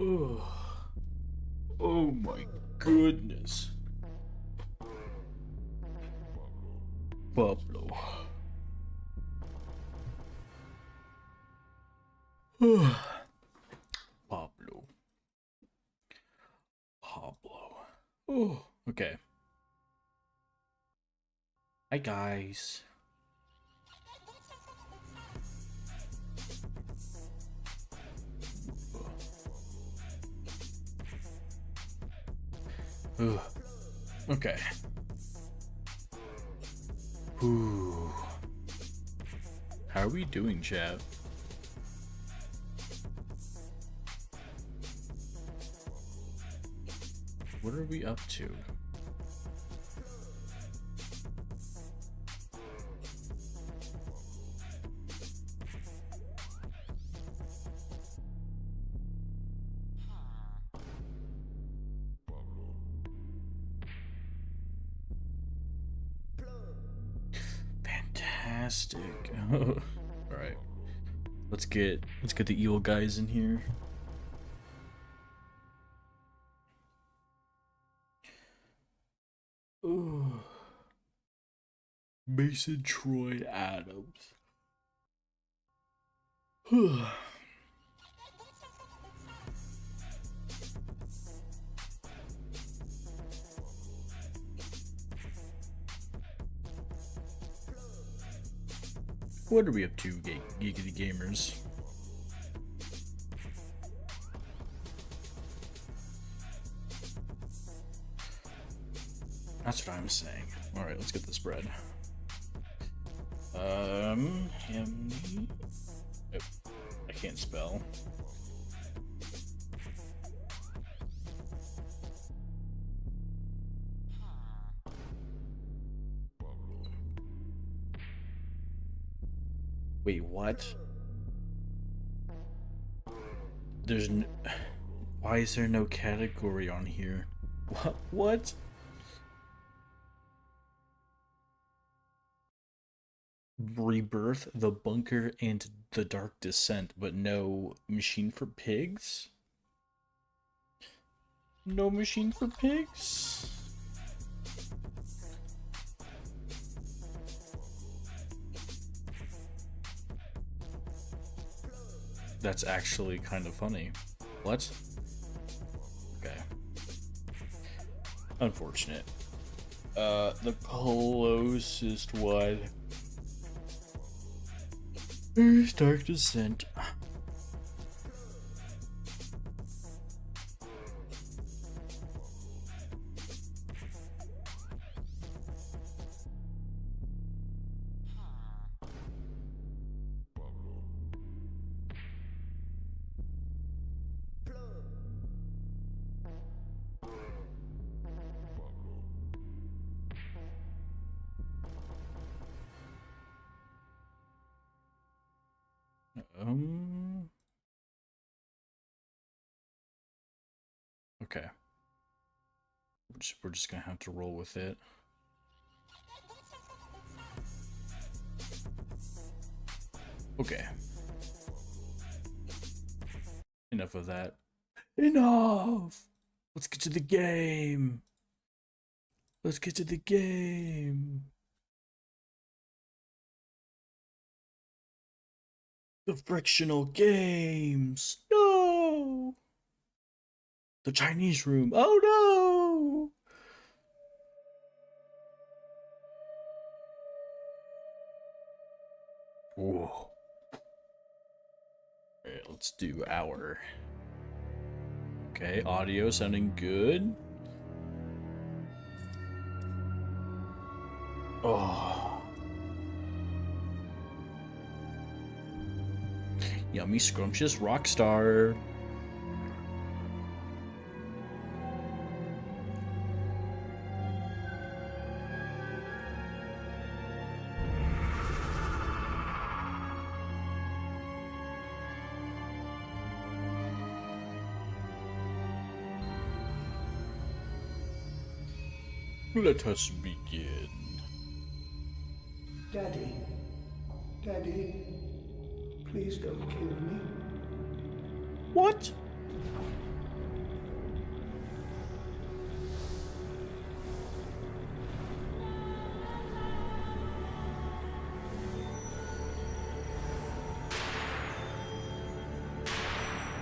Oh, oh my goodness. Pablo. Pablo. Pablo. Oh, okay. Hi, guys. Ugh. Okay. Ooh. How are we doing, chat? What are we up to? Fantastic. All right. Let's get the eel guys in here. Ooh. Mason Troy Adams. What are we up to, geekity gamers? That's what I'm saying. Alright, let's get this bread. Hammy. Oh, I can't spell. Wait, what? There's no... Why is there no category on here? What? What? Rebirth, The Bunker, and The Dark Descent, but no Machine for Pigs? No Machine for Pigs? That's actually kind of funny. What? Okay. Unfortunate. The closest one is Dark Descent. Okay. We're just gonna have to roll with it. Okay. Enough of that. Enough! Let's get to the game! Let's get to the game! The frictional games! No! The Chinese room! Oh no! Whoa. Alright, let's do our... Okay, audio sounding good. Oh. Yummy, scrumptious rockstar. Let us begin. Daddy, Daddy, please don't kill me. What?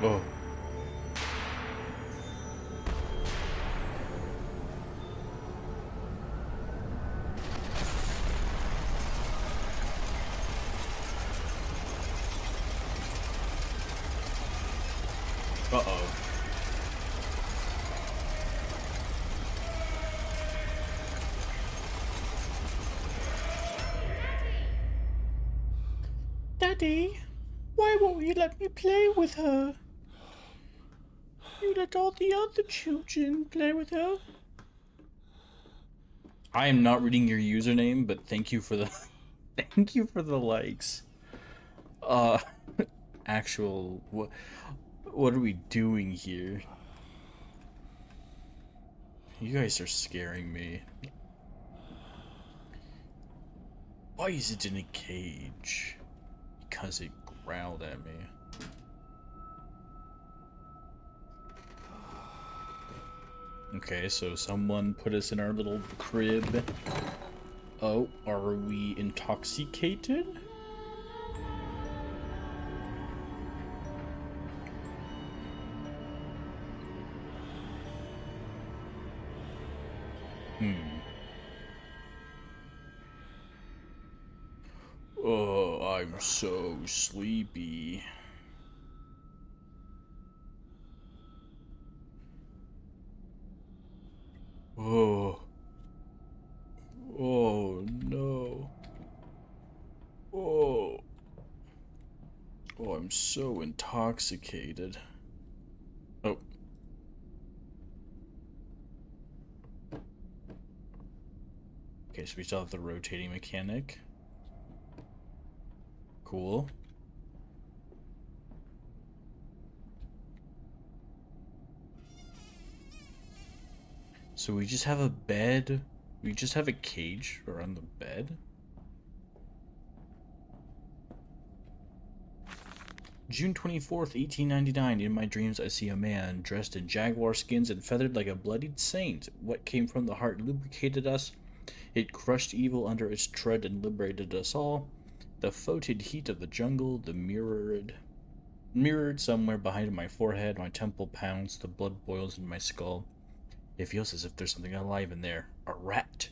Oh. Uh-oh. Daddy, why won't you let me play with her? You let all the other children play with her. I am not reading your username, but thank you for the thank you for the likes. Uh actual what are we doing here? You guys are scaring me. Why is it in a cage? Because it growled at me. Okay, so someone put us in our little crib. Oh, are we intoxicated? Oh, I'm so sleepy. Oh. Oh, no. Oh. Oh, I'm so intoxicated. Oh. Okay, so we still have the rotating mechanic. Cool. So we just have a bed. We just have a cage around the bed. June 24th, 1899. In my dreams, I see a man dressed in jaguar skins and feathered like a bloodied saint. What came from the heart lubricated us. It crushed evil under its tread and liberated us all. The foetid heat of the jungle, the mirrored somewhere behind my forehead, my temple pounds, the blood boils in my skull. It feels as if there's something alive in there. A rat.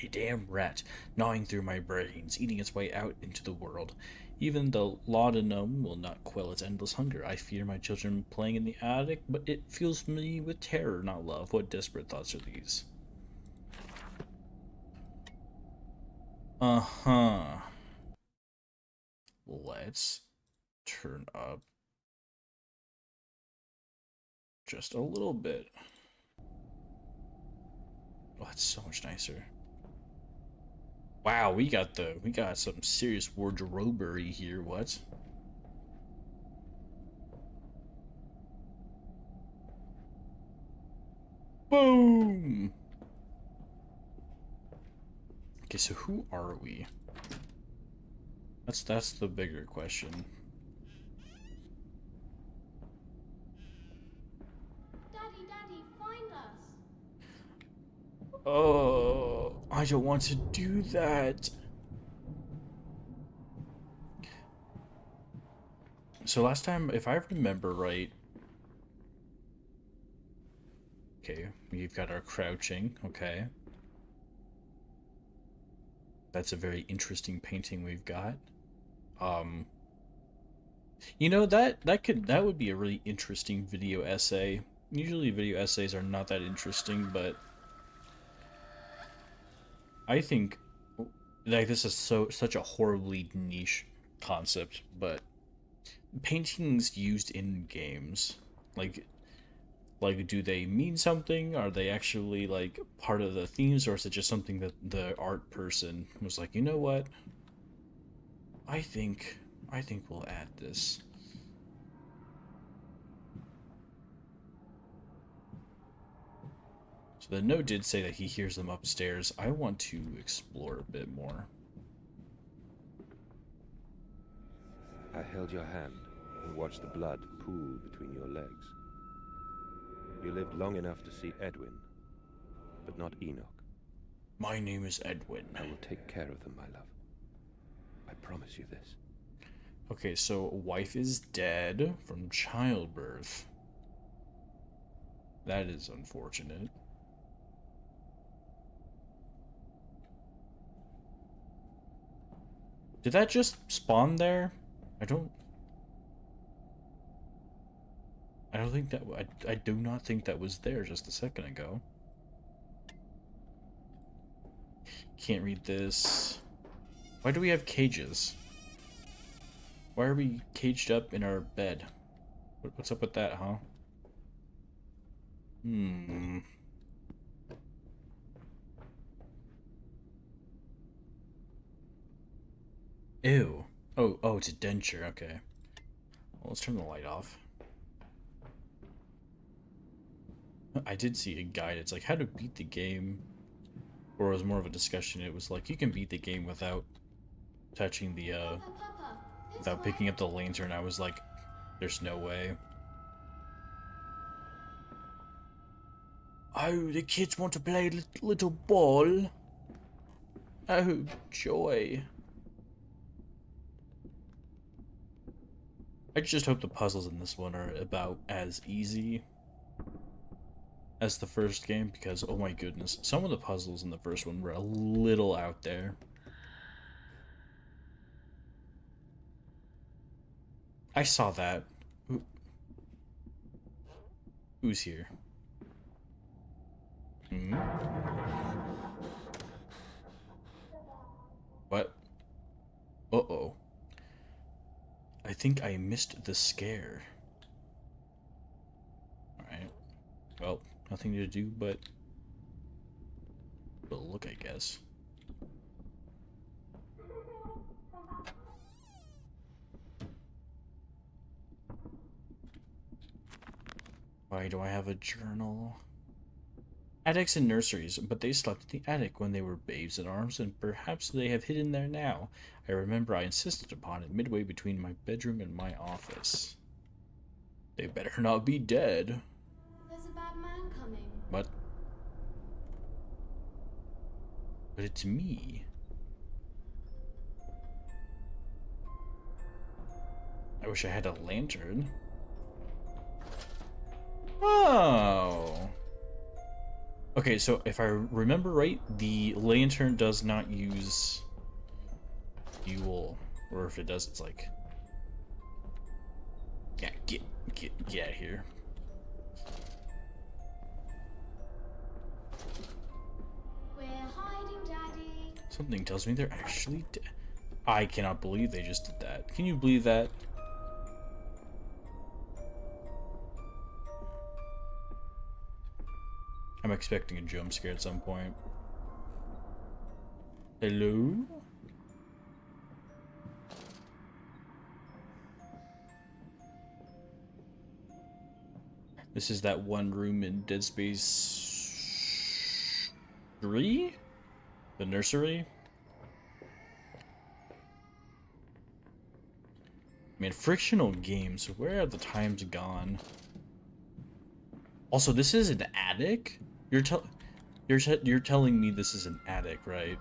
A damn rat, gnawing through my brains, eating its way out into the world. Even the laudanum will not quell its endless hunger. I fear my children playing in the attic, but it fills me with terror, not love. What desperate thoughts are these? Uh-huh. Let's turn up just a little bit. Oh, it's so much nicer. Wow, we got some serious wardrobery here. What? Boom! Okay, so who are we? That's the bigger question. Daddy, find us! Oh, I don't want to do that. So last time, if I remember right, okay, we've got our crouching, okay. That's a very interesting painting we've got. Um, you know, that would be a really interesting video essay. Usually video essays are not that interesting, but I think like this is such a horribly niche concept, but paintings used in games, like do they mean something? Are they actually like part of the themes, or is it just something that the art person was like, you know what? I think we'll add this. So the note did say that he hears them upstairs. I want to explore a bit more. I held your hand and watched the blood pool between your legs. You lived long enough to see Edwin, but not Enoch. My name is Edwin. I will take care of them, my love. I promise you this. Okay, so wife is dead from childbirth. That is unfortunate. Did that just spawn there? I don't... I don't think that... I do not think that was there just a second ago. Can't read this. Why do we have cages? Why are we caged up in our bed? What's up with that, huh? Hmm. Ew. Oh, it's a denture. Okay. Well, let's turn the light off. I did see a guide. It's like how to beat the game. Or it was more of a discussion. It was like you can beat the game without touching the, Papa, this without way. picking up the lantern. I was like, there's no way. Oh, the kids want to play little ball. Oh, joy. I just hope the puzzles in this one are about as easy as the first game, because oh my goodness, some of the puzzles in the first one were a little out there. I saw that. Who's here? Hmm? What? Uh-oh. I think I missed the scare. Alright. Well, nothing to do but look, I guess. Why do I have a journal? Attics and nurseries, but they slept in the attic when they were babes in arms, and perhaps they have hidden there now. I remember I insisted upon it midway between my bedroom and my office. They better not be dead. There's a bad man coming. What? But it's me. I wish I had a lantern. Oh. Okay, so if I remember right, the lantern does not use fuel. Or if it does, it's like... Yeah, get out of here. We're hiding, Daddy. Something tells me they're actually dead. I cannot believe they just did that. Can you believe that? I'm expecting a jump scare at some point. Hello? This is that one room in Dead Space 3? The nursery? Man, frictional games, where are the times gone? Also, this is an attic? You're telling me this is an attic, right?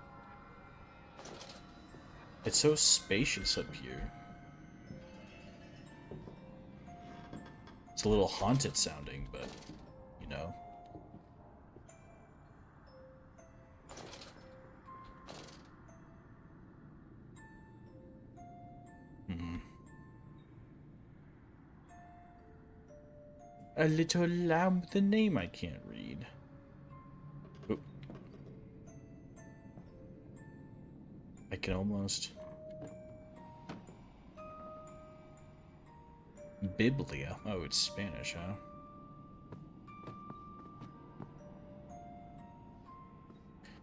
It's so spacious up here. It's a little haunted sounding, but you know. Hmm. A little lamb with a name I can't read. Oop. I can almost... Biblia. Oh, it's Spanish, huh?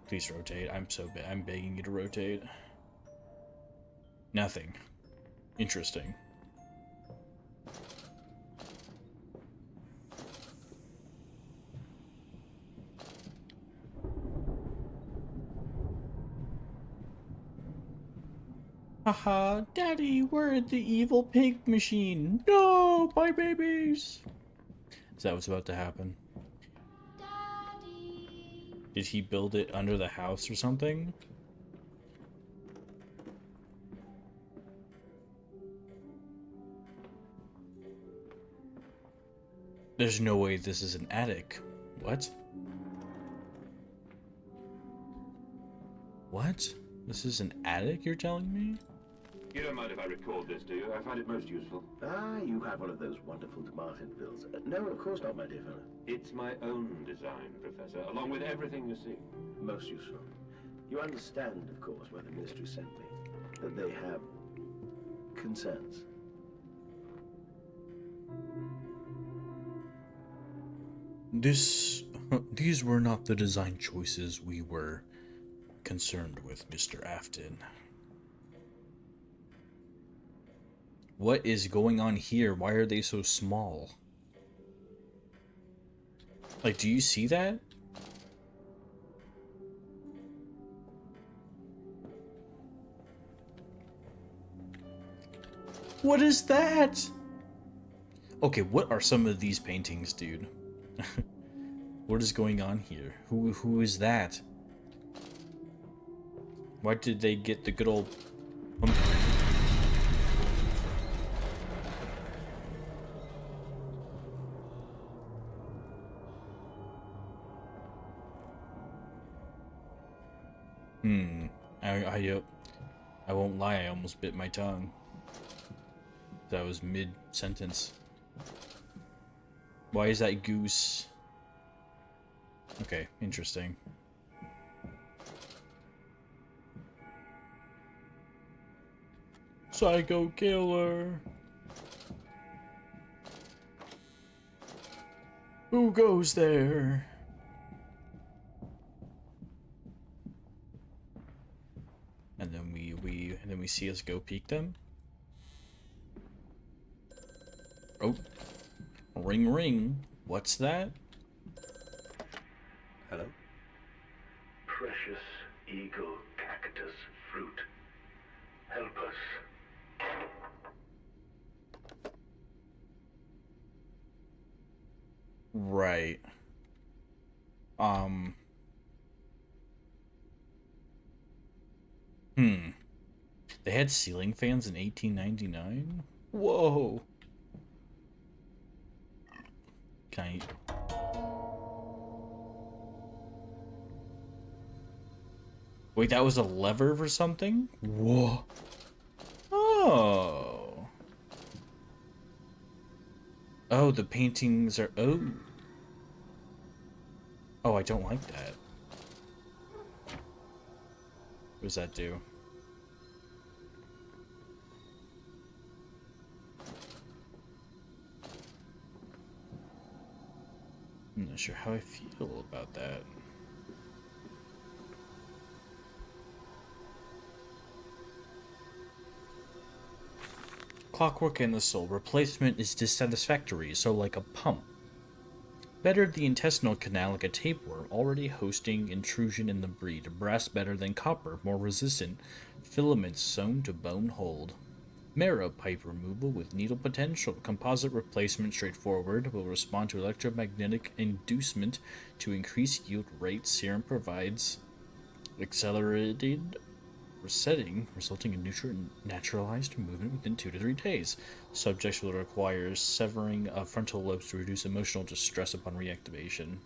Please rotate. I'm begging you to rotate. Nothing. Interesting. Haha, Daddy, we're at the evil pig machine. No, my babies. Is that what's about to happen? Daddy. Did he build it under the house or something? There's no way this is an attic. What? What? This is an attic, you're telling me? You don't mind if I record this, do you? I find it most useful. Ah, you have one of those wonderful Martinvilles. No, of course not, my dear fellow. It's my own design, Professor, along with everything you see. Most useful. You understand, of course, why the Ministry sent me. That they have concerns. These were not the design choices we were concerned with, Mr. Afton. What is going on here? Why are they so small? Like, do you see that? What is that? Okay, what are some of these paintings, dude? What is going on here? Who is that? Why did they get the good old... I won't lie, I almost bit my tongue. That was mid-sentence. Why is that goose? Okay, interesting. Psycho killer. Who goes there? And then we see us go peek them. Oh, ring ring. What's that? Hello? Precious eagle cactus fruit. Help us. Right. They had ceiling fans in 1899? Whoa. Can I... Wait, that was a lever for something? Whoa. Oh. Oh, the paintings are... Oh. Oh, I don't like that. What does that do? I'm not sure how I feel about that. Clockwork and the soul. Replacement is dissatisfactory, so like a pump. Bettered the intestinal canal like a tapeworm, already hosting intrusion in the breed. Brass better than copper, more resistant. Filaments sewn to bone hold. Marrow pipe removal with needle potential. Composite replacement straightforward. Will respond to electromagnetic inducement to increase yield rate. Serum provides accelerated resetting, resulting in naturalized movement within 2 to 3 days. Subjects will require severing of frontal lobes to reduce emotional distress upon reactivation.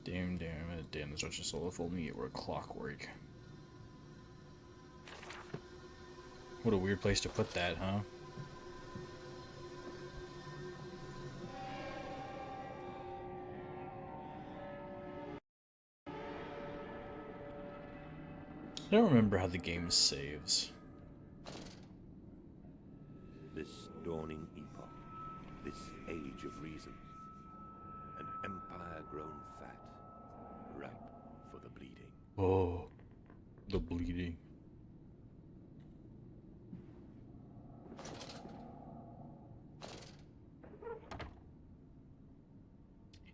Damn, that's such a soul. If only it were clockwork. What a weird place to put that, huh? I don't remember how the game saves. This dawning epoch, this age of reason, an empire grown fat, ripe for the bleeding. Oh, the bleeding.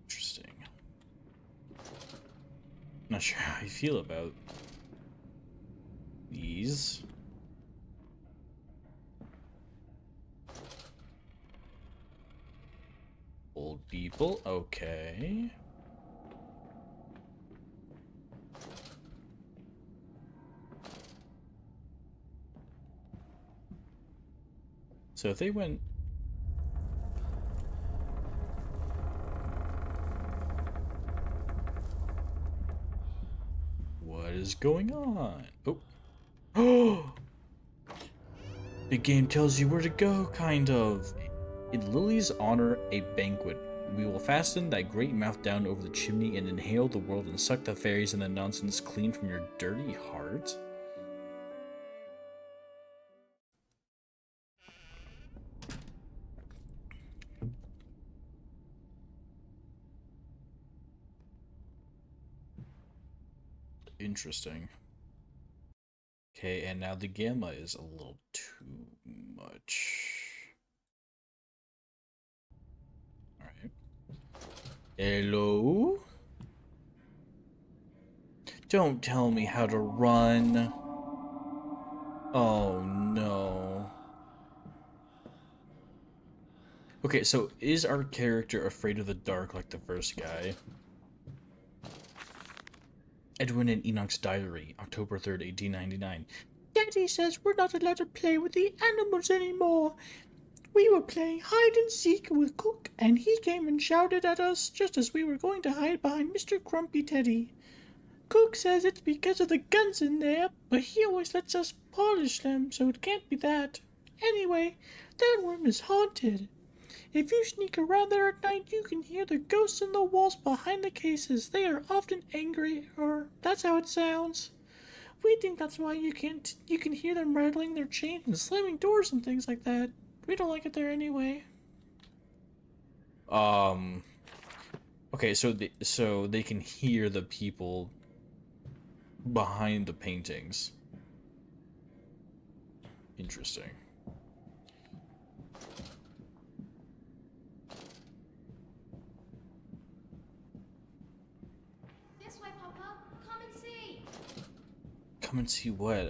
Interesting. Not sure how I feel about these. Old people, okay. So if they went... going on? Oh. The game tells you where to go, kind of. In Lily's honor, a banquet. We will fasten that great mouth down over the chimney and inhale the world and suck the fairies and the nonsense clean from your dirty heart. Interesting. Okay, and now the gamma is a little too much. Alright. Hello? Don't tell me how to run. Oh no. Okay, so is our character afraid of the dark like the first guy? Edwin and Enoch's Diary, October 3rd, 1899. Daddy says we're not allowed to play with the animals anymore. We were playing hide and seek with Cook, and he came and shouted at us just as we were going to hide behind Mr. Grumpy Teddy. Cook says it's because of the guns in there, but he always lets us polish them, so it can't be that. Anyway, that room is haunted. If you sneak around there at night, you can hear the ghosts in the walls behind the cases. They are often angry, or that's how it sounds. We think that's why you can hear them rattling their chains and slamming doors and things like that. We don't like it there anyway. Okay, so they can hear the people behind the paintings. Interesting. This way, Papa. Come and see. Come and see what?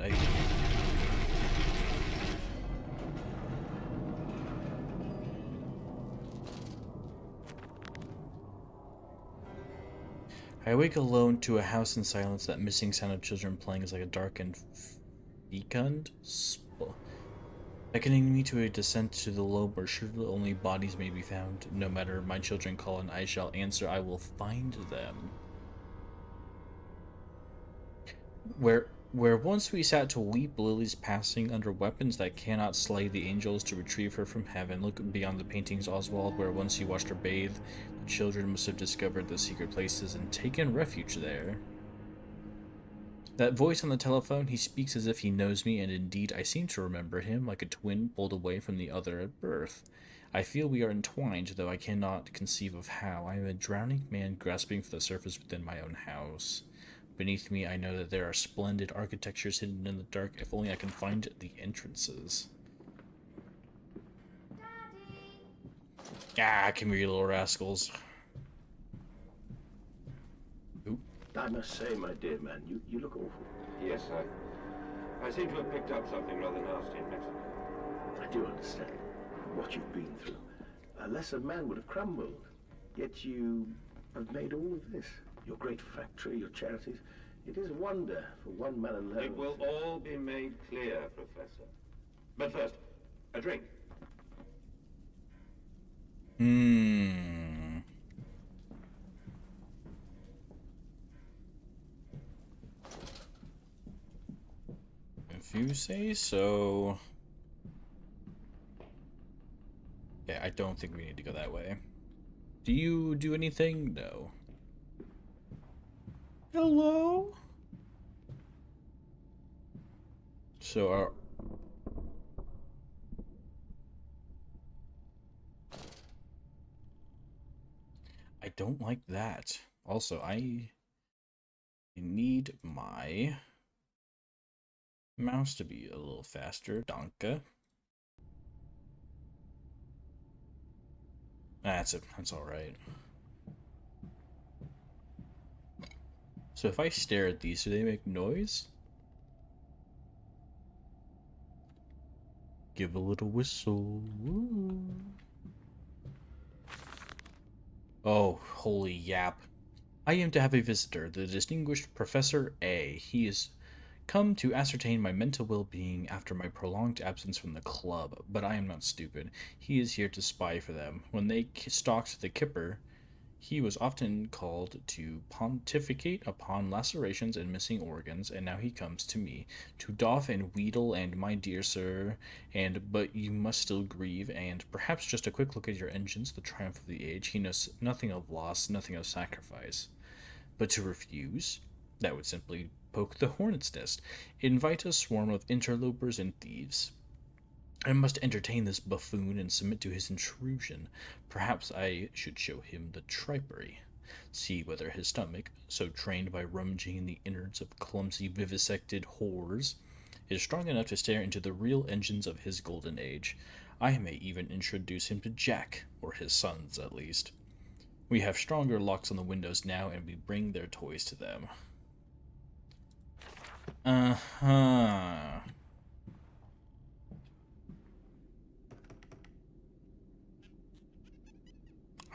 I awake alone to a house in silence. That missing sound of children playing is like a dark and fecund beckoning me to a descent to the lobe where surely only bodies may be found. No matter my children call and I shall answer, I will find them. Where once we sat to weep Lily's passing under weapons that cannot slay the angels to retrieve her from heaven. Look beyond the paintings, Oswald, where once you watched her bathe. The children must have discovered the secret places and taken refuge there. That voice on the telephone, he speaks as if he knows me, and indeed I seem to remember him, like a twin pulled away from the other at birth. I feel we are entwined, though I cannot conceive of how. I am a drowning man grasping for the surface within my own house. Beneath me, I know that there are splendid architectures hidden in the dark. If only I can find the entrances. Daddy. Ah, come here, you little rascals. Ooh. I must say, my dear man, you look awful. Yes, I seem to have picked up something rather nasty in Mexico. I do understand what you've been through. A lesser man would have crumbled. Yet you have made all of this. Your great factory, your charities. It is a wonder for one man alone. It will all be made clear, Professor. But first, a drink. If you say so. Yeah, I don't think we need to go that way. Do you do anything? No. Hello? So I don't like that. Also, I need my mouse to be a little faster. Danke. That's it. That's all right. So if I stare at these, do they make noise? Give a little whistle. Woo. Oh, holy yap. I am to have a visitor, the distinguished Professor A. He is come to ascertain my mental well-being after my prolonged absence from the club, but I am not stupid. He is here to spy for them. When they stalked the Kipper, He was often called to pontificate upon lacerations and missing organs, and now he comes to me, to doff and wheedle, and my dear sir, and but you must still grieve, and perhaps just a quick look at your engines, the triumph of the age. He knows nothing of loss, nothing of sacrifice. But to refuse? That would simply poke the hornet's nest, invite a swarm of interlopers and thieves. I must entertain this buffoon and submit to his intrusion. Perhaps I should show him the tripery. See whether his stomach, so trained by rummaging in the innards of clumsy vivisected whores, is strong enough to stare into the real engines of his golden age. I may even introduce him to Jack, or his sons at least. We have stronger locks on the windows now, and we bring their toys to them. Uh-huh.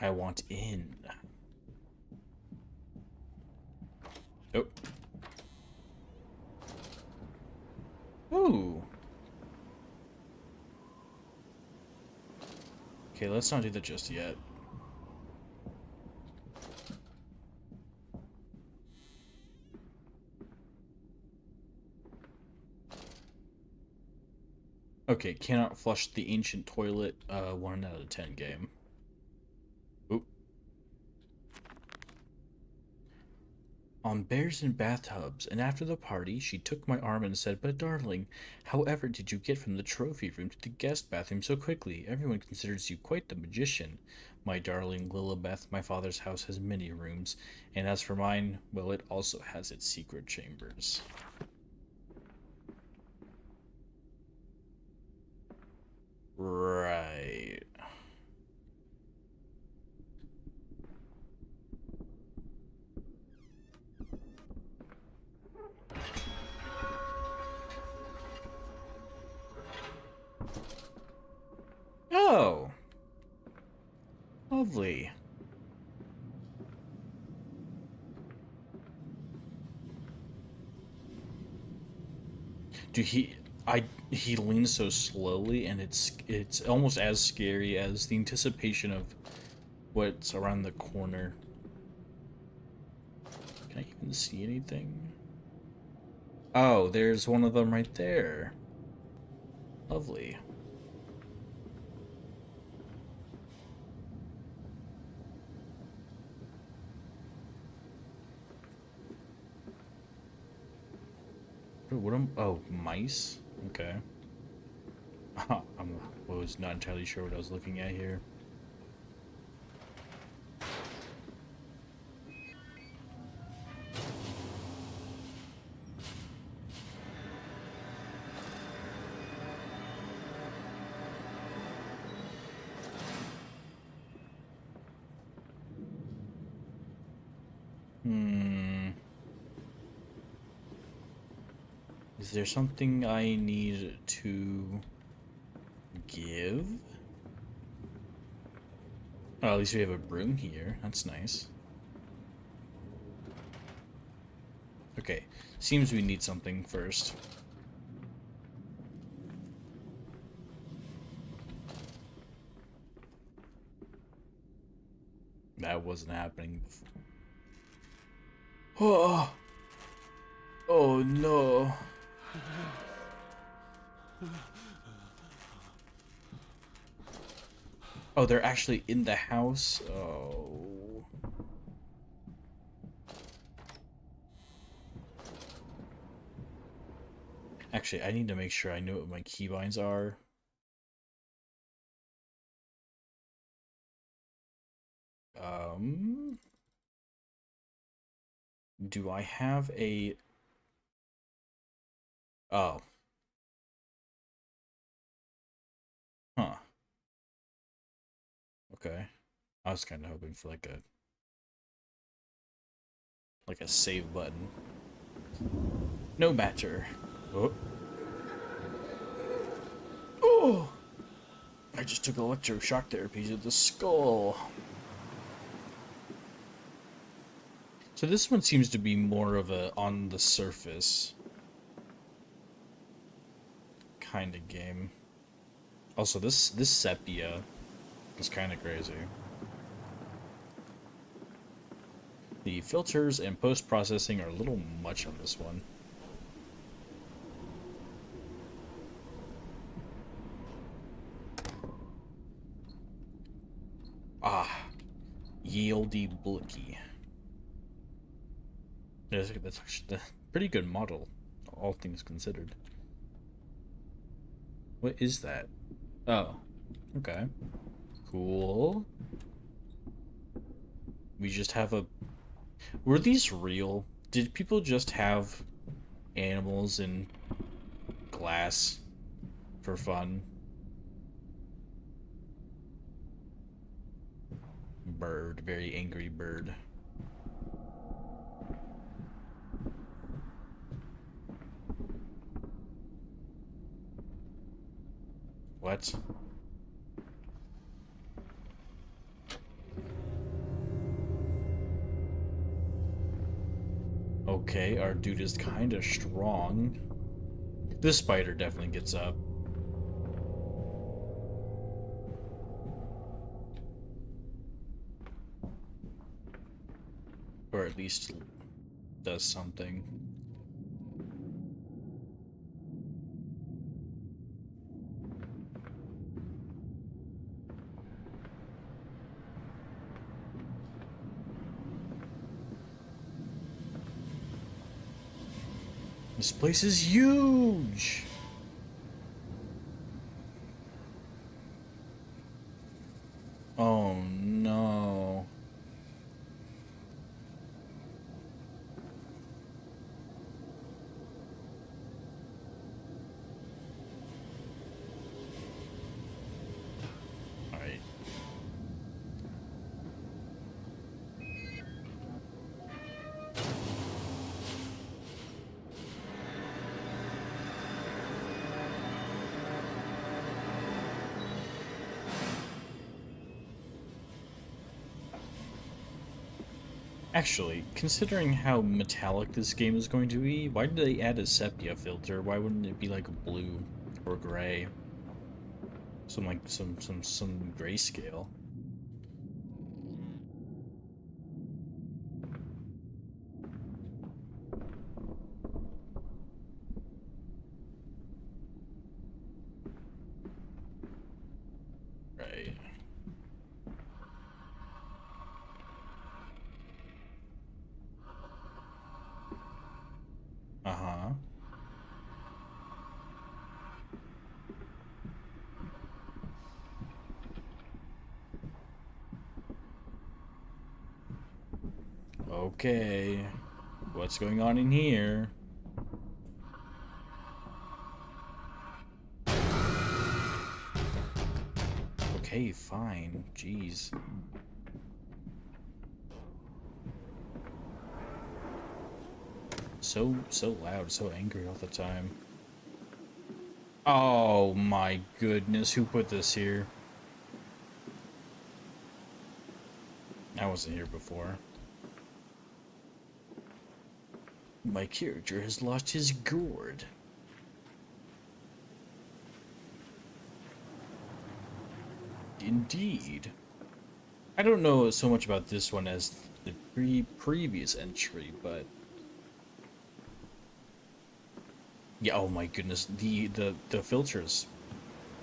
I want in. Oh. Ooh. Okay, let's not do that just yet. Okay, cannot flush the ancient toilet. 1 out of 10 game. Oop. On bears in bathtubs, and after the party, she took my arm and said, "But darling, however did you get from the trophy room to the guest bathroom so quickly? Everyone considers you quite the magician. My darling Lilibeth, my father's house has many rooms, and as for mine, well, it also has its secret chambers." Right. Oh, lovely. Dude, he leans so slowly, and it's almost as scary as the anticipation of what's around the corner. Can I even see anything? Oh, there's one of them right there. Lovely. What am? Oh, mice. Okay. I was not entirely sure what I was looking at here. Hmm. Is there something I need to give? Oh, at least we have a broom here. That's nice. Okay. Seems we need something first. That wasn't happening before. Oh, oh no. Oh, they're actually in the house? Oh. Actually, I need to make sure I know what my keybinds are. Um, do I have a... Oh. Huh. Okay. I was kind of hoping for like a save button. No matter. Oh. Oh! I just took electroshock therapy to the skull. So this one seems to be more of a on the surface kind of game. Also, this sepia is kind of crazy. The filters and post-processing are a little much on this one. Ah, Yieldy Blicky. That's actually a pretty good model, all things considered. What is that? Oh, okay. Cool. We just have a... Were these real? Did people just have animals in glass for fun? Bird, very angry bird. What? Okay, our dude is kind of strong. This spider definitely gets up. Or at least does something. This place is huge! Oh no. Alright. Actually, considering how metallic this game is going to be, why did they add a sepia filter? Why wouldn't it be like blue or gray? Some like some grayscale. Right. Uh-huh. Okay. What's going on in here? Okay, fine. Jeez. So loud, so angry all the time. Oh my goodness, who put this here? I wasn't here before. My character has lost his gourd. Indeed. I don't know so much about this one as the previous entry, but yeah, oh my goodness, the filter is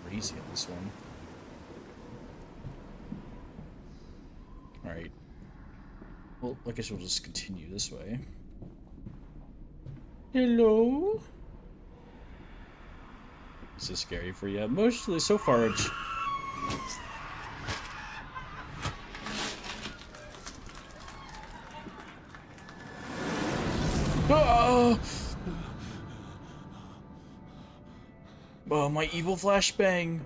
crazy on this one. Alright. Well, I guess we'll just continue this way. Hello? Is this scary for you? Mostly so far it's... Ah! Oh, my evil flashbang!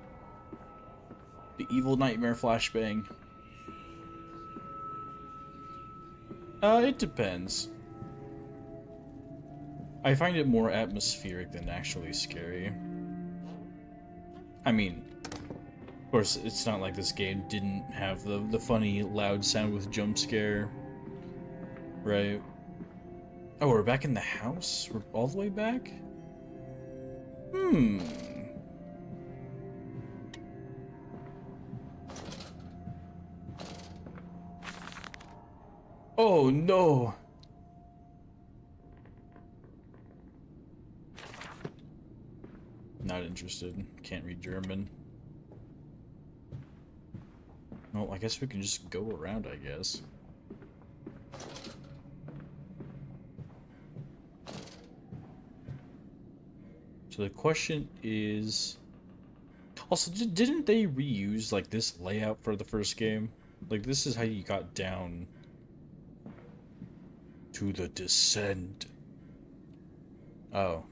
The evil nightmare flashbang. It depends. I find it more atmospheric than actually scary. I mean, of course, it's not like this game didn't have the funny loud sound with jump scare, right? Oh, we're back in the house? We're all the way back? Hmm. Oh no! Not interested. Can't read German. Well, I guess we can just go around, I guess. So the question is... Also, didn't they reuse, like, this layout for the first game? Like, this is how you got down to the descent. Oh.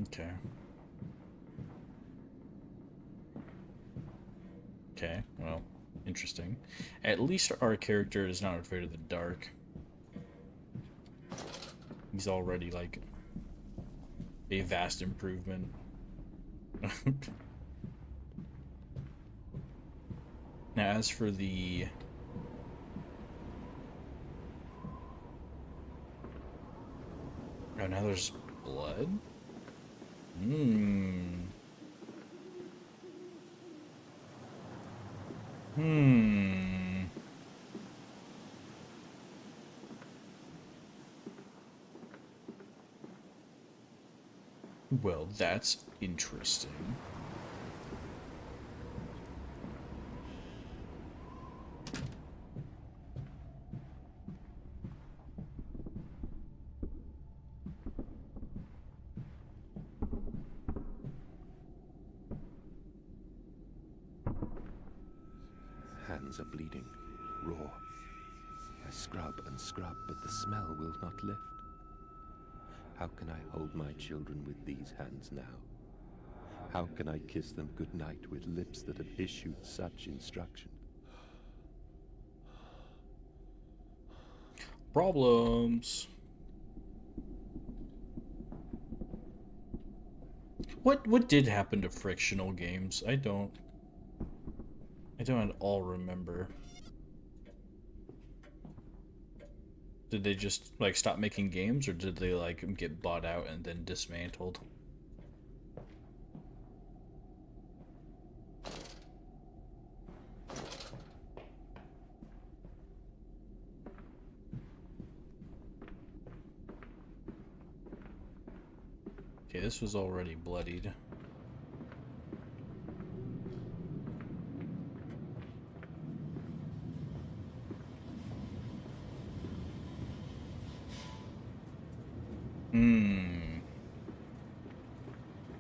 Okay. Okay, well, interesting. At least our character is not afraid of the dark. He's already, like, a vast improvement. Now, as for the... Oh, now there's blood? Hmm. Hmm. Well, that's interesting. Hands are bleeding, raw. I scrub and scrub, but the smell will not lift. How can I hold my children with these hands now? How can I kiss them goodnight with lips that have issued such instruction? Problems. What did happen to frictional games? I don't at all remember. Did they just, like, stop making games, or did they, like, get bought out and then dismantled? Okay, this was already bloodied.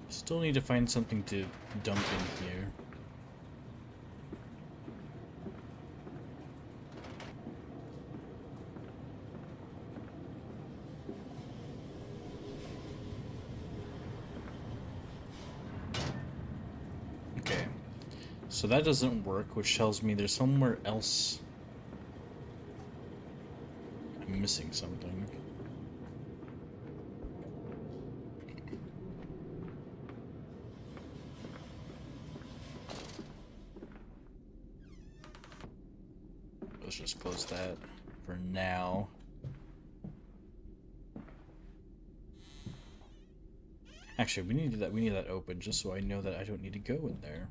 Still need to find something to dump in here. Okay. So that doesn't work, which tells me there's somewhere else. I'm missing something. Let's just close that for now. Actually, we need that open just so I know that I don't need to go in there.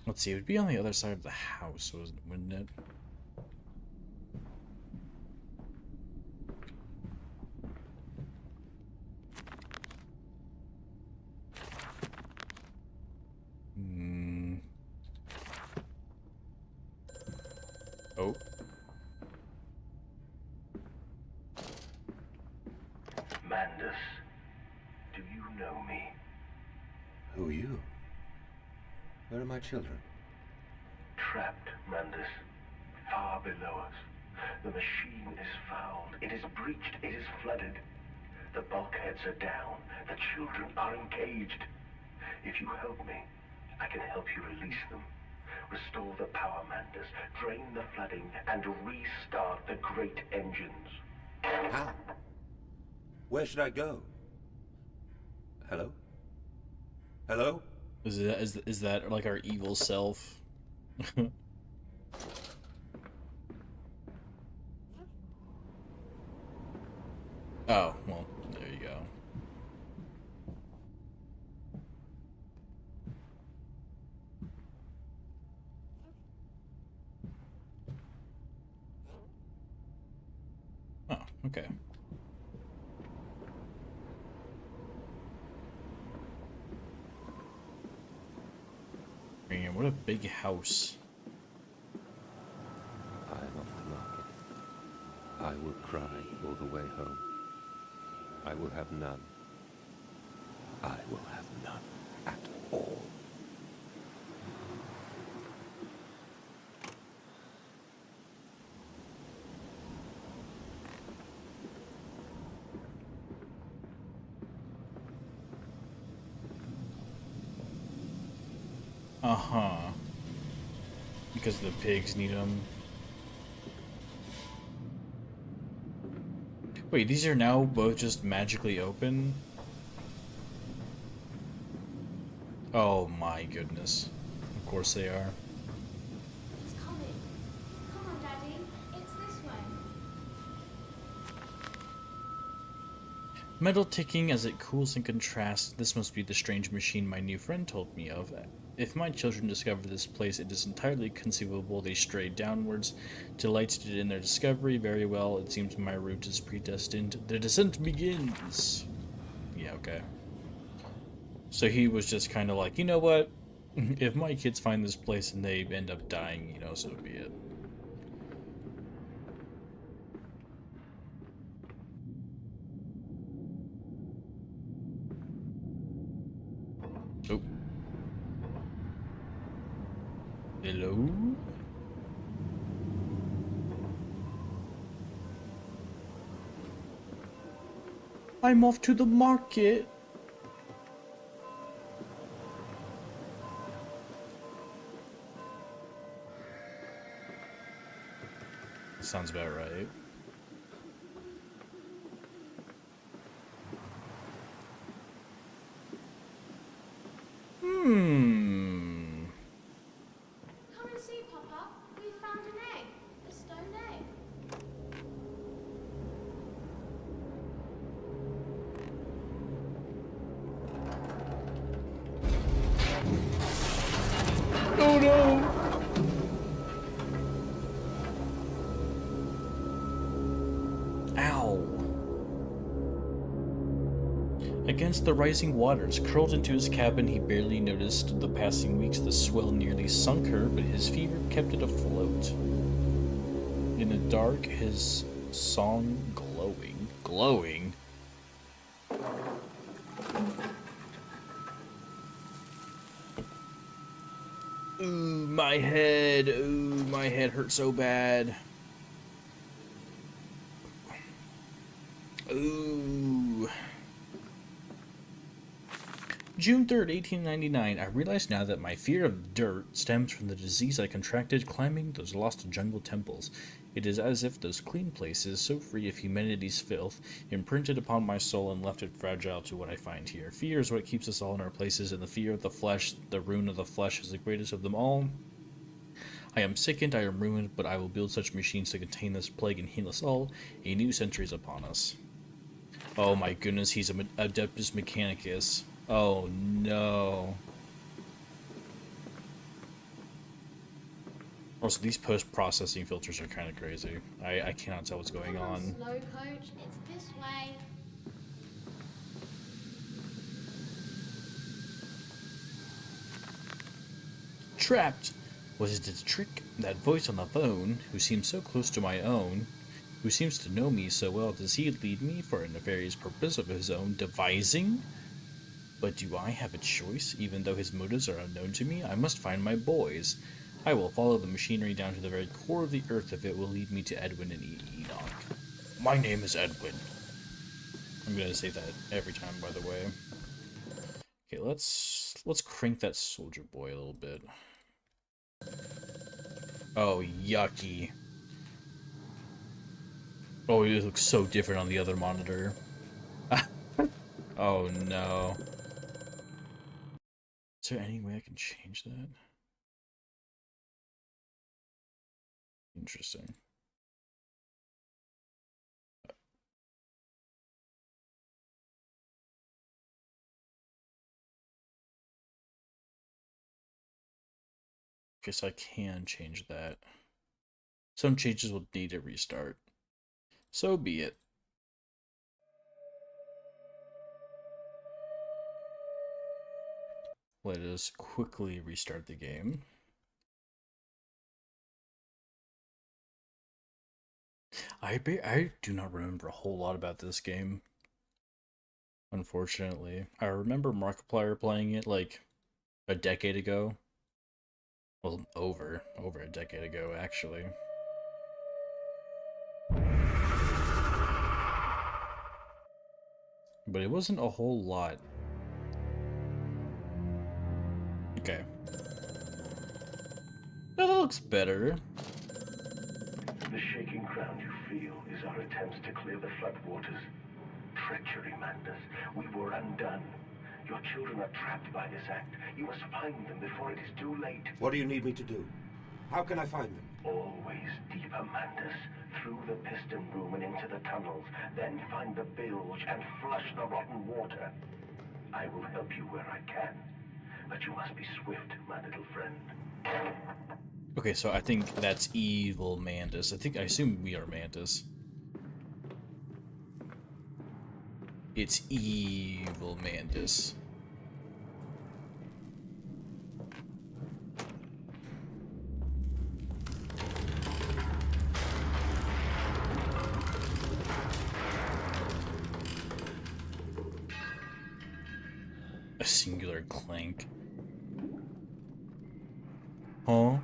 Let's see, it would be on the other side of the house, wouldn't it? Oh. Mandus, do you know me? Who are you? Where are my children? Trapped, Mandus. Far below us. The machine is fouled. It is breached. It is flooded. The bulkheads are down. The children are engaged. If you help me, I can help you release them. Restore the power, Mandus. Drain the flooding and restart the great engines. How? Where should I go? Hello? Hello? Is that like our evil self? Oh, well, there you go. Okay. Man, what a big house. I am off the market. I will cry all the way home. I will have none. I will have none at all. Uh-huh. Because the pigs need them. Wait, these are now both just magically open? Oh my goodness. Of course they are. It's coming. Come on, Daddy. It's this way. Metal ticking as it cools and contrasts. This must be the strange machine my new friend told me of. If my children discover this place, it is entirely conceivable they stray downwards. Delighted in their discovery, very well, it seems my route is predestined. The descent begins! Yeah, okay. So he was just kind of like, you know what? If my kids find this place and they end up dying, you know, so be it. Oh. Hello? I'm off to the market. Sounds about right. Hmm. Come and see, Papa. We found an egg. A stone egg. Oh no! Ow. Against the rising waters, curled into his cabin, he barely noticed the passing weeks. The swell nearly sunk her, but his fever kept it afloat. In the dark, his song glowing. Glowing? Ooh, my head. Ooh, my head hurts so bad. Ooh. June 3rd, 1899. I realize now that my fear of dirt stems from the disease I contracted climbing those lost jungle temples. It is as if those clean places, so free of humanity's filth, imprinted upon my soul and left it fragile to what I find here. Fear is what keeps us all in our places, and the fear of the flesh, the ruin of the flesh, is the greatest of them all. I am sickened, I am ruined, but I will build such machines to contain this plague and heal us all. A new century is upon us. Oh my goodness, he's an Adeptus Mechanicus. Oh no. Also, these post-processing filters are kind of crazy. I cannot tell what's going Come on, on. slow coach. It's this way. Trapped! Was it a trick? That voice on the phone, who seems so close to my own, who seems to know me so well, does he lead me for a nefarious purpose of his own devising? But do I have a choice? Even though his motives are unknown to me, I must find my boys. I will follow the machinery down to the very core of the earth if it will lead me to Edwin and Enoch. My name is Edwin. I'm gonna say that every time, by the way. Okay, let's crank that soldier boy a little bit. Oh, yucky. Oh, it looks so different on the other monitor. Oh no. Is there any way I can change that? Interesting. Guess I can change that. Some changes will need a restart. So be it. Let us quickly restart the game. I do not remember a whole lot about this game, unfortunately. I remember Markiplier playing it like a decade ago. Well, over a decade ago, actually. But it wasn't a whole lot. Okay. That looks better. The shaking ground you feel is our attempts to clear the floodwaters. Treachery, Mandus. We were undone. Your children are trapped by this act. You must find them before it is too late. What do you need me to do? How can I find them? Always deeper, Mandus. Through the piston room and into the tunnels. Then find the bilge and flush the rotten water. I will help you where I can. But you must be swift, my little friend. Okay, so I think that's evil Mantis. I assume we are Mantis. It's evil Mantis. A singular clank. Huh?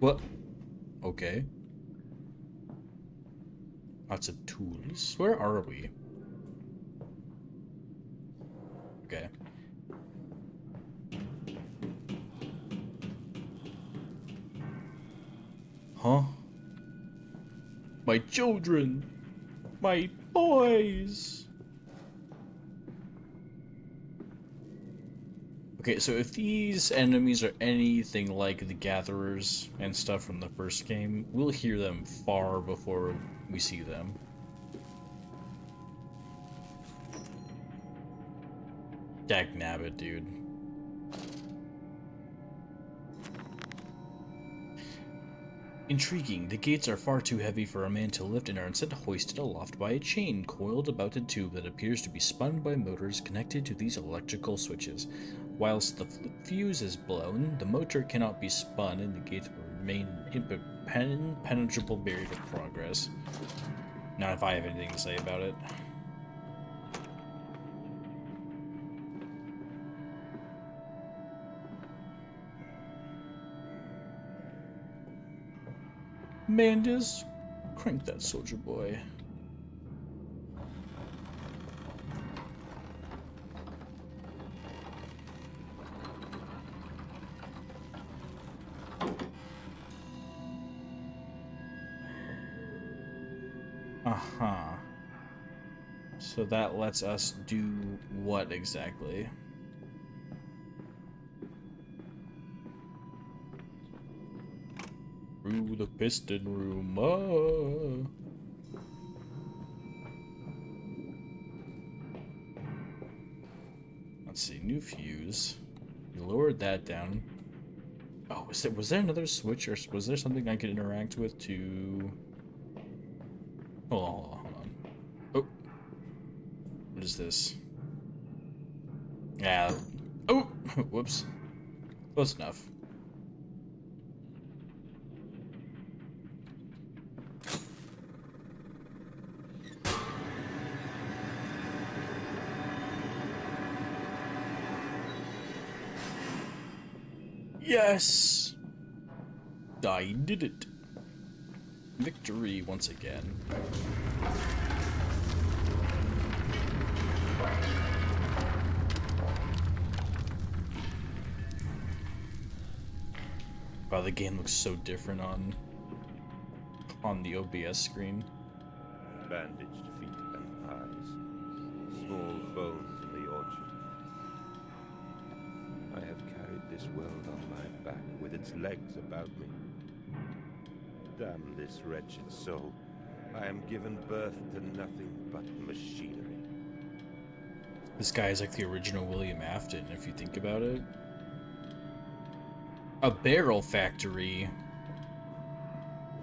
What? Okay. Lots of tools. Where are we? Okay. Huh? My children! My boys! Okay, so if these enemies are anything like the gatherers and stuff from the first game, we'll hear them far before we see them. Dagnabbit, dude. Intriguing. The gates are far too heavy for a man to lift and are instead hoisted aloft by a chain coiled about a tube that appears to be spun by motors connected to these electrical switches. Whilst the fuse is blown, the motor cannot be spun and the gates will remain impenetrable barrier to progress. Not if I have anything to say about it. Mandus, crank that soldier boy. Uh-huh. So that lets us do what exactly? Through the piston room. Let's see, new fuse. We lowered that down. Oh, was there another switch, or was there something I could interact with to... Hold on. Oh. What is this? Yeah. Oh! Whoops. Close enough. Yes! I did it. Victory once again. Wow, the game looks so different on the OBS screen. Bandaged feet and eyes. Small bones in the orchard. I have carried this world on my back with its legs about me. Damn this wretched soul. I am given birth to nothing but machinery. This guy is like the original William Afton, if you think about it. A barrel factory.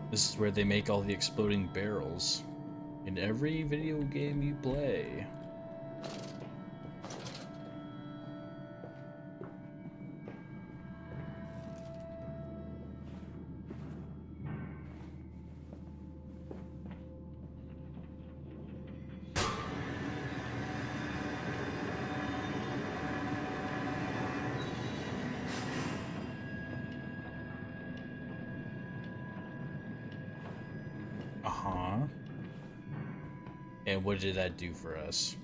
This is where they make all the exploding barrels. In every video game you play. Uh-huh. And what did that do for us?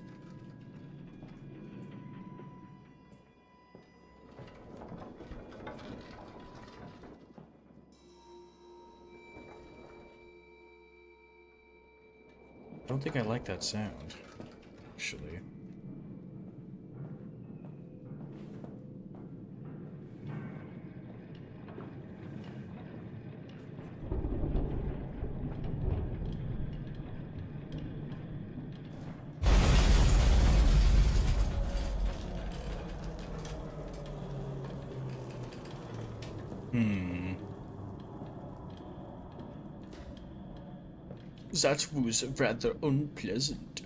I don't think I like that sound, actually. That was rather unpleasant.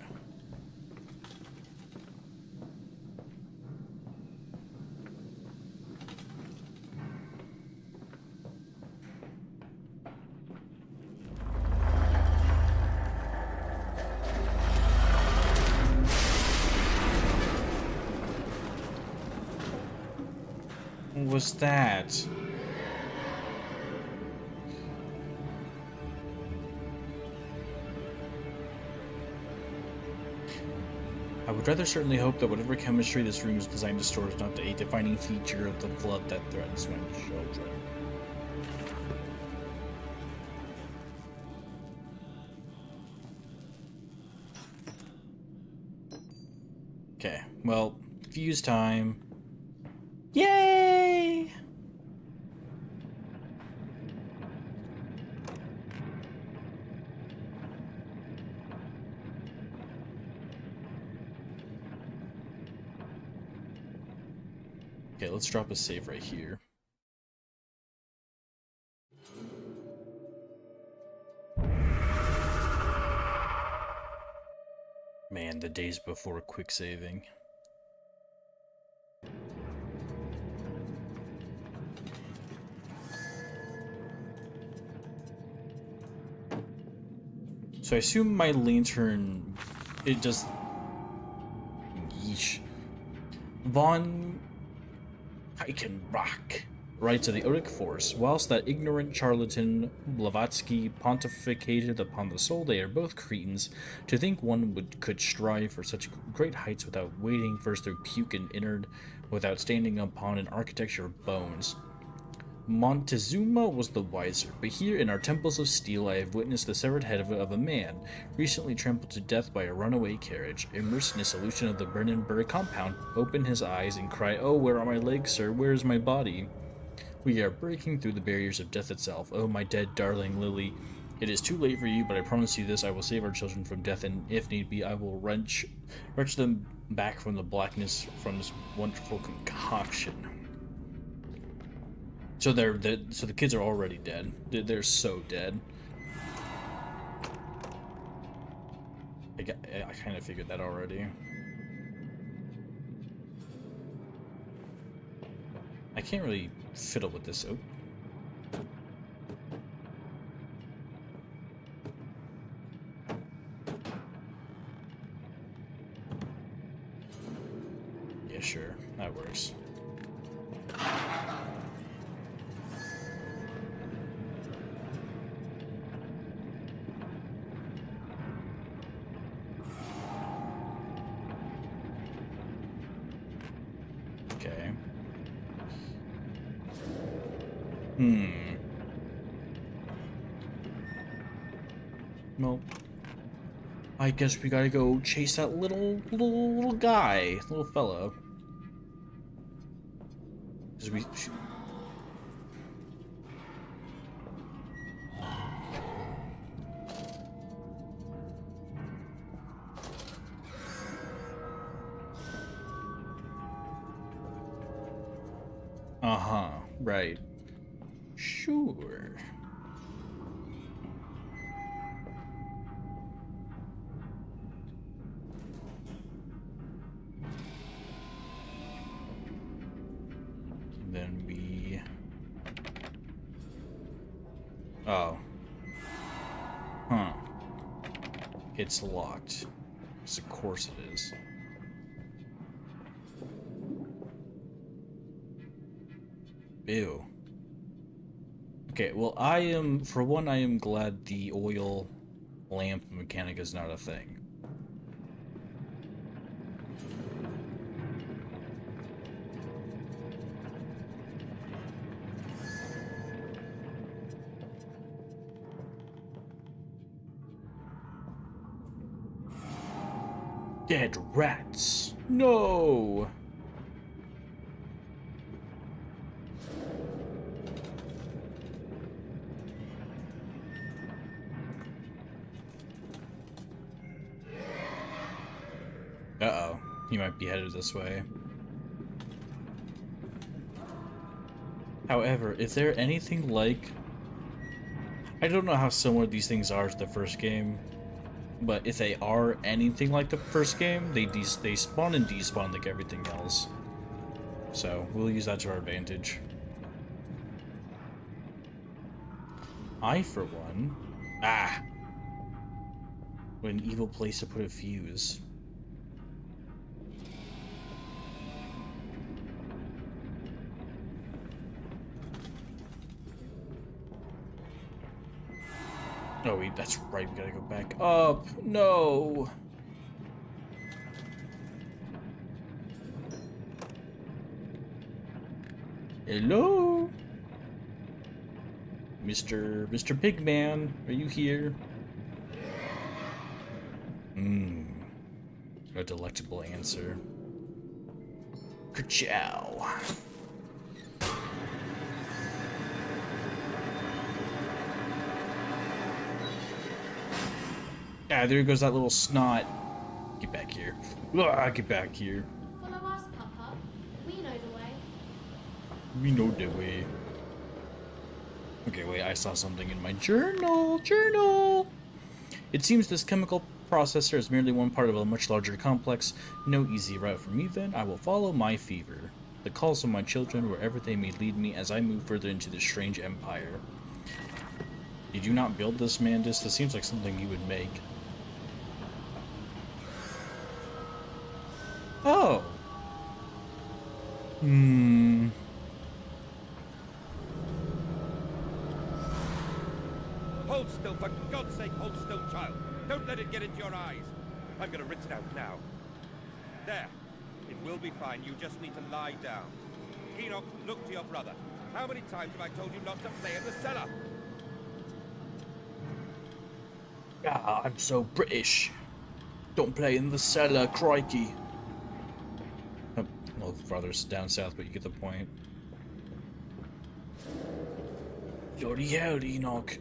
What was that? I would rather certainly hope that whatever chemistry this room is designed to store is not a defining feature of the flood that threatens my children. Okay, well, fuse time. Yay! Okay, let's drop a save right here. Man, the days before quick saving. So I assume my lantern, it does... Yeesh. Von Eichenbach writes of the Uric force, whilst that ignorant charlatan Blavatsky pontificated upon the soul, they are both cretins. To think one could strive for such great heights without wading first through puke and innard, without standing upon an architecture of bones. Montezuma was the wiser, but here in our temples of steel I have witnessed the severed head of a man, recently trampled to death by a runaway carriage, immersed in a solution of the Brennenburg compound, open his eyes and cry, "Oh, where are my legs, sir? Where is my body?" We are breaking through the barriers of death itself. Oh, my dead darling Lily. It is too late for you, but I promise you this, I will save our children from death, and if need be, I will wrench them back from the blackness from this wonderful concoction. So so the kids are already dead. They're so dead. I kind of figured that already. I can't really fiddle with this. Oh. Yeah, sure. That works. Okay. Well, I guess we gotta go chase that little guy, little fellow. 'Cause we. Uh-huh, right. Sure. And then we... Oh. Huh. It's locked. Yes, of course it is. Ew. Okay, well, for one, I am glad the oil lamp mechanic is not a thing. Dead rats. No. Uh-oh. He might be headed this way. However, if they're anything like... I don't know how similar these things are to the first game, but if they are anything like the first game, they spawn and despawn like everything else. So, we'll use that to our advantage. I, for one... Ah! What an evil place to put a fuse. Oh wait, that's right, we gotta go back up. No! Hello? Mr. Pigman, are you here? A delectable answer. Ka-chow. Ah, there goes that little snot. Get back here. Ah, get back here. Follow us, Papa. We know the way. We know the way. Okay, wait, I saw something in my journal. It seems this chemical processor is merely one part of a much larger complex. No easy route for me then. I will follow my fever. The calls of my children, wherever they may lead me as I move further into this strange empire. Did you not build this, Mandus? This seems like something you would make. Oh. Hold still, for God's sake, hold still, child. Don't let it get into your eyes. I'm gonna rinse it out now. There. It will be fine. You just need to lie down. Enoch, look to your brother. How many times have I told you not to play in the cellar? Ah, I'm so British. Don't play in the cellar, crikey. Oh, well, farther down south, but you get the point. Bloody hell, Enoch.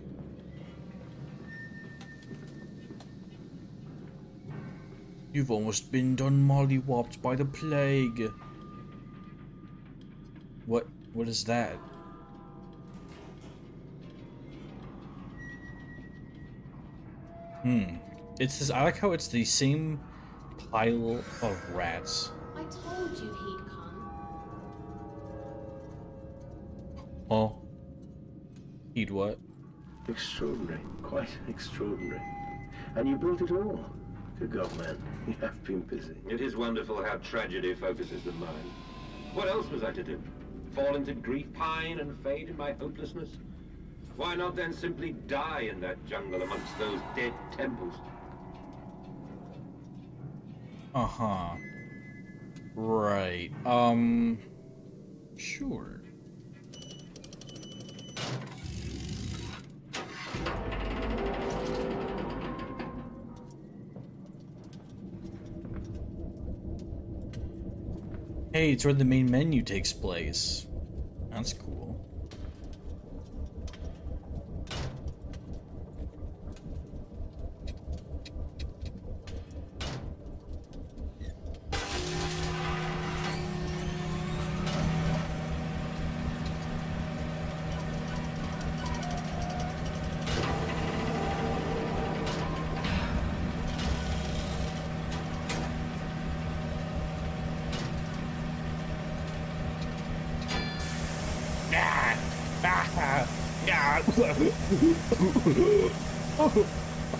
You've almost been done mollywopped by the plague. What is that? It's this. I like how it's the same pile of rats. I told you he'd come. Oh. He'd what? Extraordinary, quite extraordinary. And you built it all. Good God, man. You have been busy. It is wonderful how tragedy focuses the mind. What else was I to do? Fall into grief, pine, and fade in my hopelessness? Why not then simply die in that jungle amongst those dead temples? Uh-huh. Right. Sure. Hey, it's where the main menu takes place. That's cool.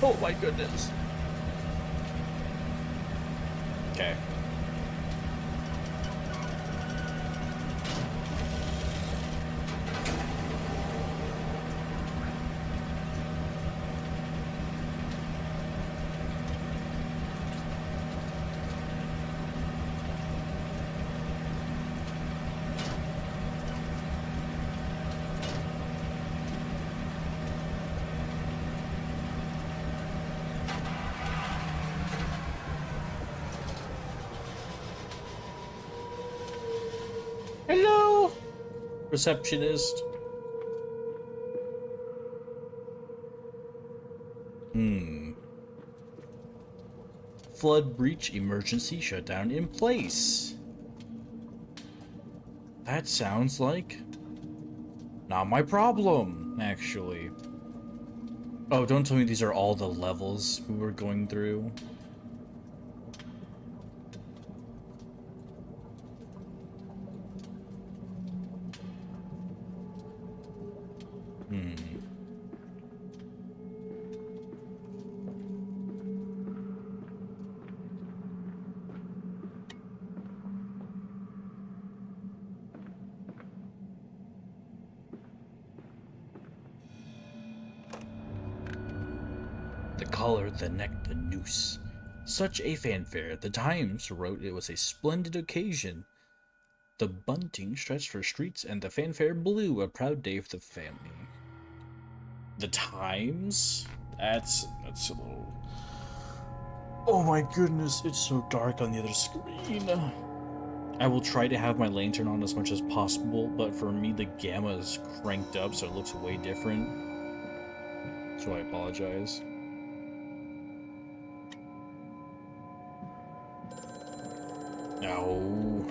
Oh my goodness. Okay. Receptionist. Flood breach emergency shutdown in place. That sounds like not my problem, actually. Oh, don't tell me these are all the levels we were going through. The collar, the neck, the noose. Such a fanfare. The Times wrote it was a splendid occasion. The bunting stretched for streets, and the fanfare blew. A proud day for the family. The Times? That's a little... Oh my goodness, it's so dark on the other screen. I will try to have my lantern on as much as possible, but for me the gamma is cranked up so it looks way different. So I apologize. No.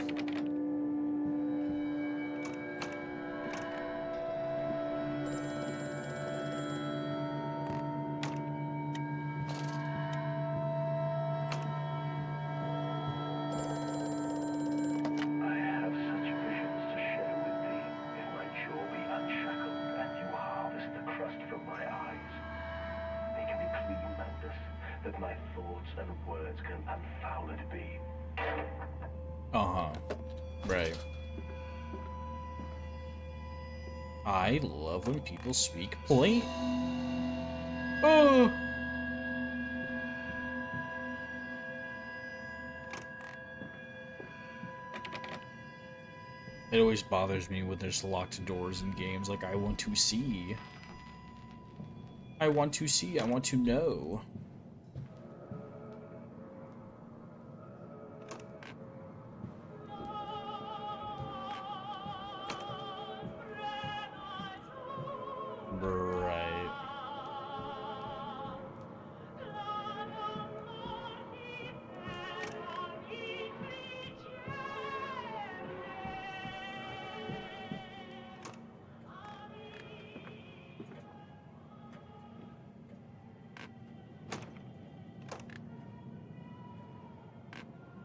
Right. I love when people speak plain. Oh! It always bothers me when there's locked doors in games. Like, I want to see. I want to see. I want to know. Right.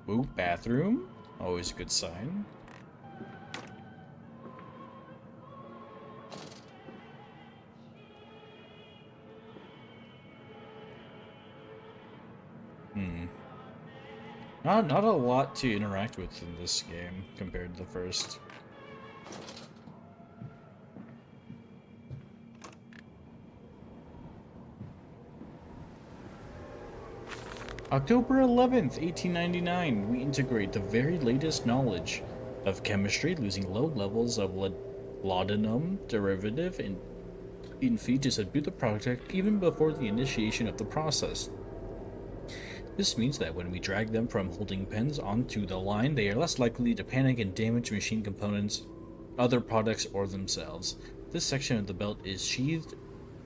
Ooh, bathroom. Always a good sign. Not a lot to interact with in this game compared to the first. October 11th, 1899, we integrate the very latest knowledge of chemistry, losing low levels of laudanum derivative in feed to subdue the product even before the initiation of the process. This means that when we drag them from holding pens onto the line, they are less likely to panic and damage machine components, other products, or themselves. This section of the belt is sheathed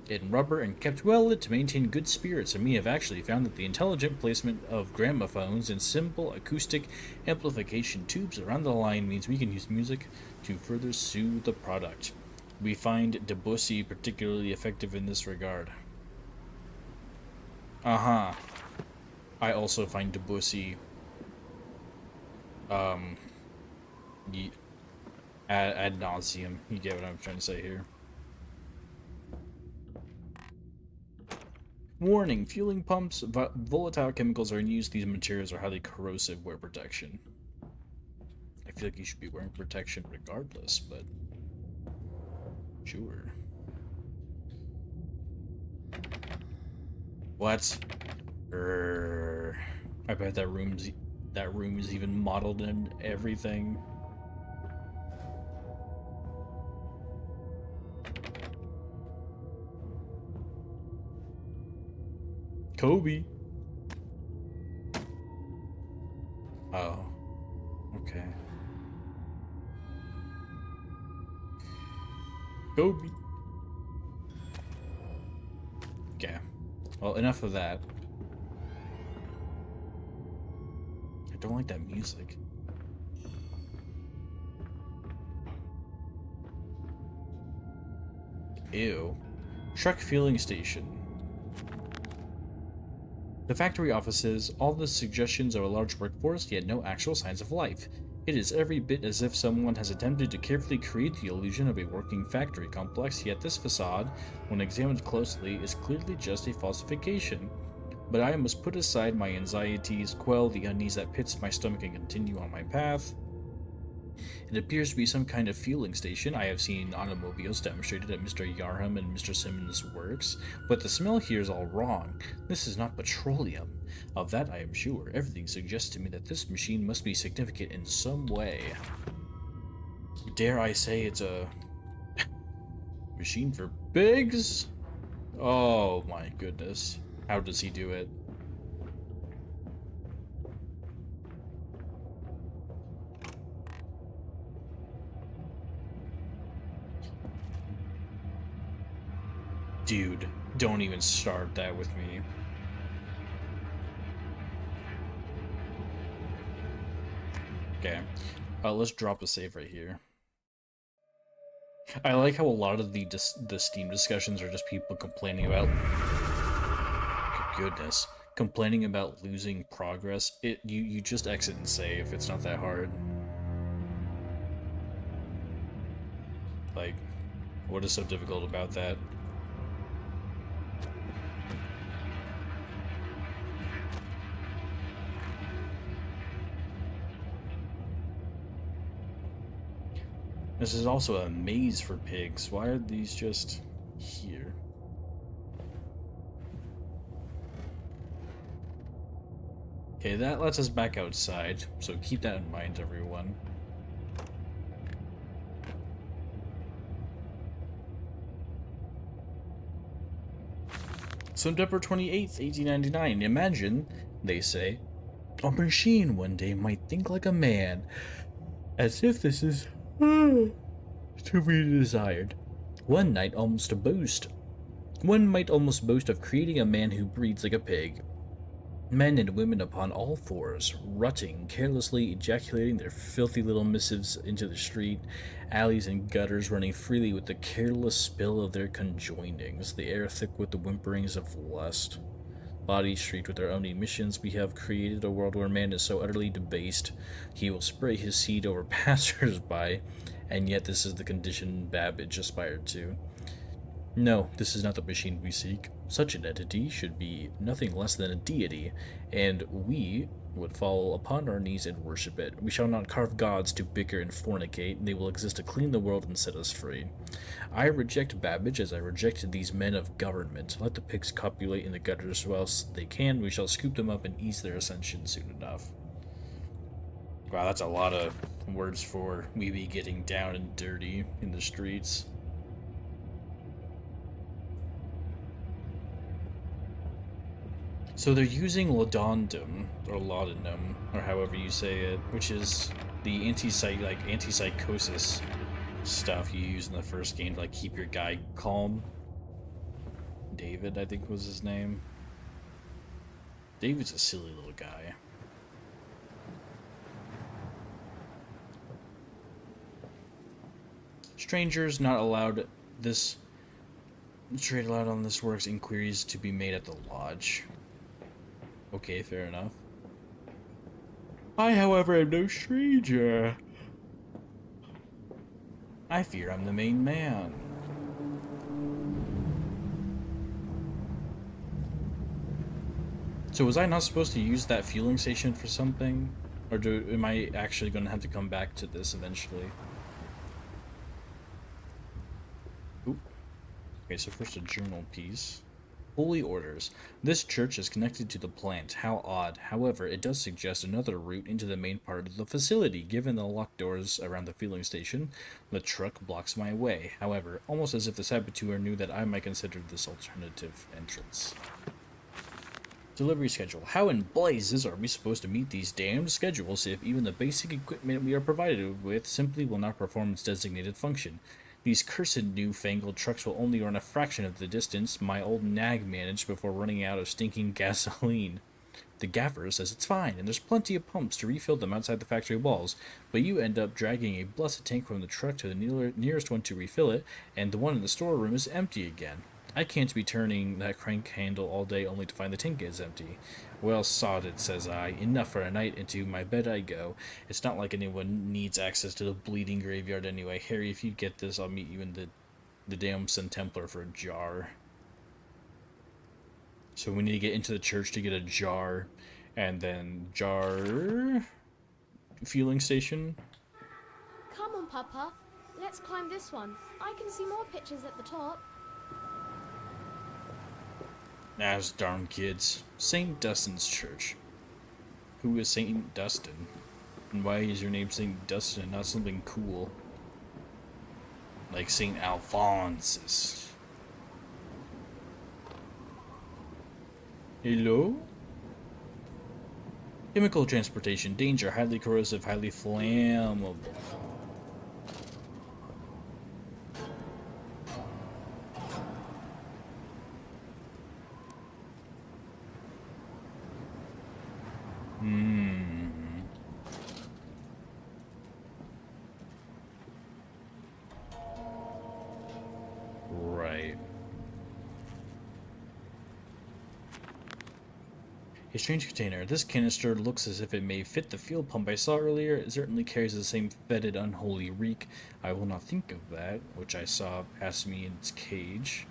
in rubber and kept well lit to maintain good spirits, and we have actually found that the intelligent placement of gramophones and simple acoustic amplification tubes around the line means we can use music to further soothe the product. We find Debussy particularly effective in this regard. I also find Debussy ad nauseum. You get what I'm trying to say here. Warning, fueling pumps, volatile chemicals are in use. These materials are highly corrosive. Wear protection. I feel like you should be wearing protection regardless, but sure. What? I bet that room is even modeled and everything. Kobe. Oh. Okay. Kobe. Okay. Well, enough of that. I don't like that music. Ew. Truck fueling station. The factory offices, all the suggestions of a large workforce, yet no actual signs of life. It is every bit as if someone has attempted to carefully create the illusion of a working factory complex, yet this facade, when examined closely, is clearly just a falsification. But I must put aside my anxieties, quell the unease that pits my stomach, and continue on my path. It appears to be some kind of fueling station. I have seen automobiles demonstrated at Mr. Yarham and Mr. Simmons' works, but the smell here is all wrong. This is not petroleum. Of that I am sure. Everything suggests to me that this machine must be significant in some way. Dare I say it's a machine for pigs? Oh my goodness. How does he do it? Dude, don't even start that with me. Okay, let's drop a save right here. I like how a lot of the Steam discussions are just people complaining about... Goodness. Complaining about losing progress. You just exit and save. It's not that hard. Like, what is so difficult about that? This is also a maze for pigs. Why are these just here? Okay, that lets us back outside, so keep that in mind, everyone. September 28th, 1899. Imagine, they say, a machine one day might think like a man, as if this is to be desired. One might almost boast of creating a man who breathes like a pig. Men and women upon all fours, rutting, carelessly ejaculating their filthy little missives into the street, alleys and gutters running freely with the careless spill of their conjoinings, the air thick with the whimperings of lust. Bodies streaked with their own emissions, we have created a world where man is so utterly debased he will spray his seed over passers-by, and yet this is the condition Babbage aspired to. No, this is not the machine we seek. Such an entity should be nothing less than a deity, and we would fall upon our knees and worship it. We shall not carve gods to bicker and fornicate. They will exist to clean the world and set us free. I reject Babbage as I reject these men of government. Let the pigs copulate in the gutters whilst they can. We shall scoop them up and ease their ascension soon enough. Wow, that's a lot of words for we be getting down and dirty in the streets. So they're using laudanum, or laudanum, or however you say it, which is the anti-psychosis stuff you use in the first game to keep your guy calm. David, I think was his name. David's a silly little guy. Strangers not allowed this trade allowed on this works. Inquiries to be made at the lodge. Okay, fair enough. I, however, am no stranger. I fear I'm the main man. So was I not supposed to use that fueling station for something? Or am I actually going to have to come back to this eventually? Oop. Okay, so first a journal piece. Holy orders. This church is connected to the plant. How odd. However, it does suggest another route into the main part of the facility. Given the locked doors around the fueling station, the truck blocks my way. However, almost as if the saboteur knew that I might consider this alternative entrance. Delivery schedule. How in blazes are we supposed to meet these damned schedules if even the basic equipment we are provided with simply will not perform its designated function? These cursed newfangled trucks will only run a fraction of the distance my old nag managed before running out of stinking gasoline. The gaffer says it's fine, and there's plenty of pumps to refill them outside the factory walls, but you end up dragging a blessed tank from the truck to the nearest one to refill it, and the one in the storeroom is empty again. I can't be turning that crank handle all day only to find the tank is empty. Well, sod it, says I. Enough for a night. Into my bed I go. It's not like anyone needs access to the bleeding graveyard anyway. Harry, if you get this, I'll meet you in the damn Sun Templar for a jar. So we need to get into the church to get a jar, and then jar fueling station. Come on, Papa. Let's climb this one. I can see more pictures at the top. As darn kids. St. Dustin's Church. Who is St. Dustin? And why is your name St. Dustin and not something cool? Like St. Alphonsus. Hello? Chemical transportation. Danger. Highly corrosive. Highly flammable. Right. A strange container. This canister looks as if it may fit the fuel pump I saw earlier. It certainly carries the same fetid, unholy reek. I will not think of that, which I saw pass me in its cage.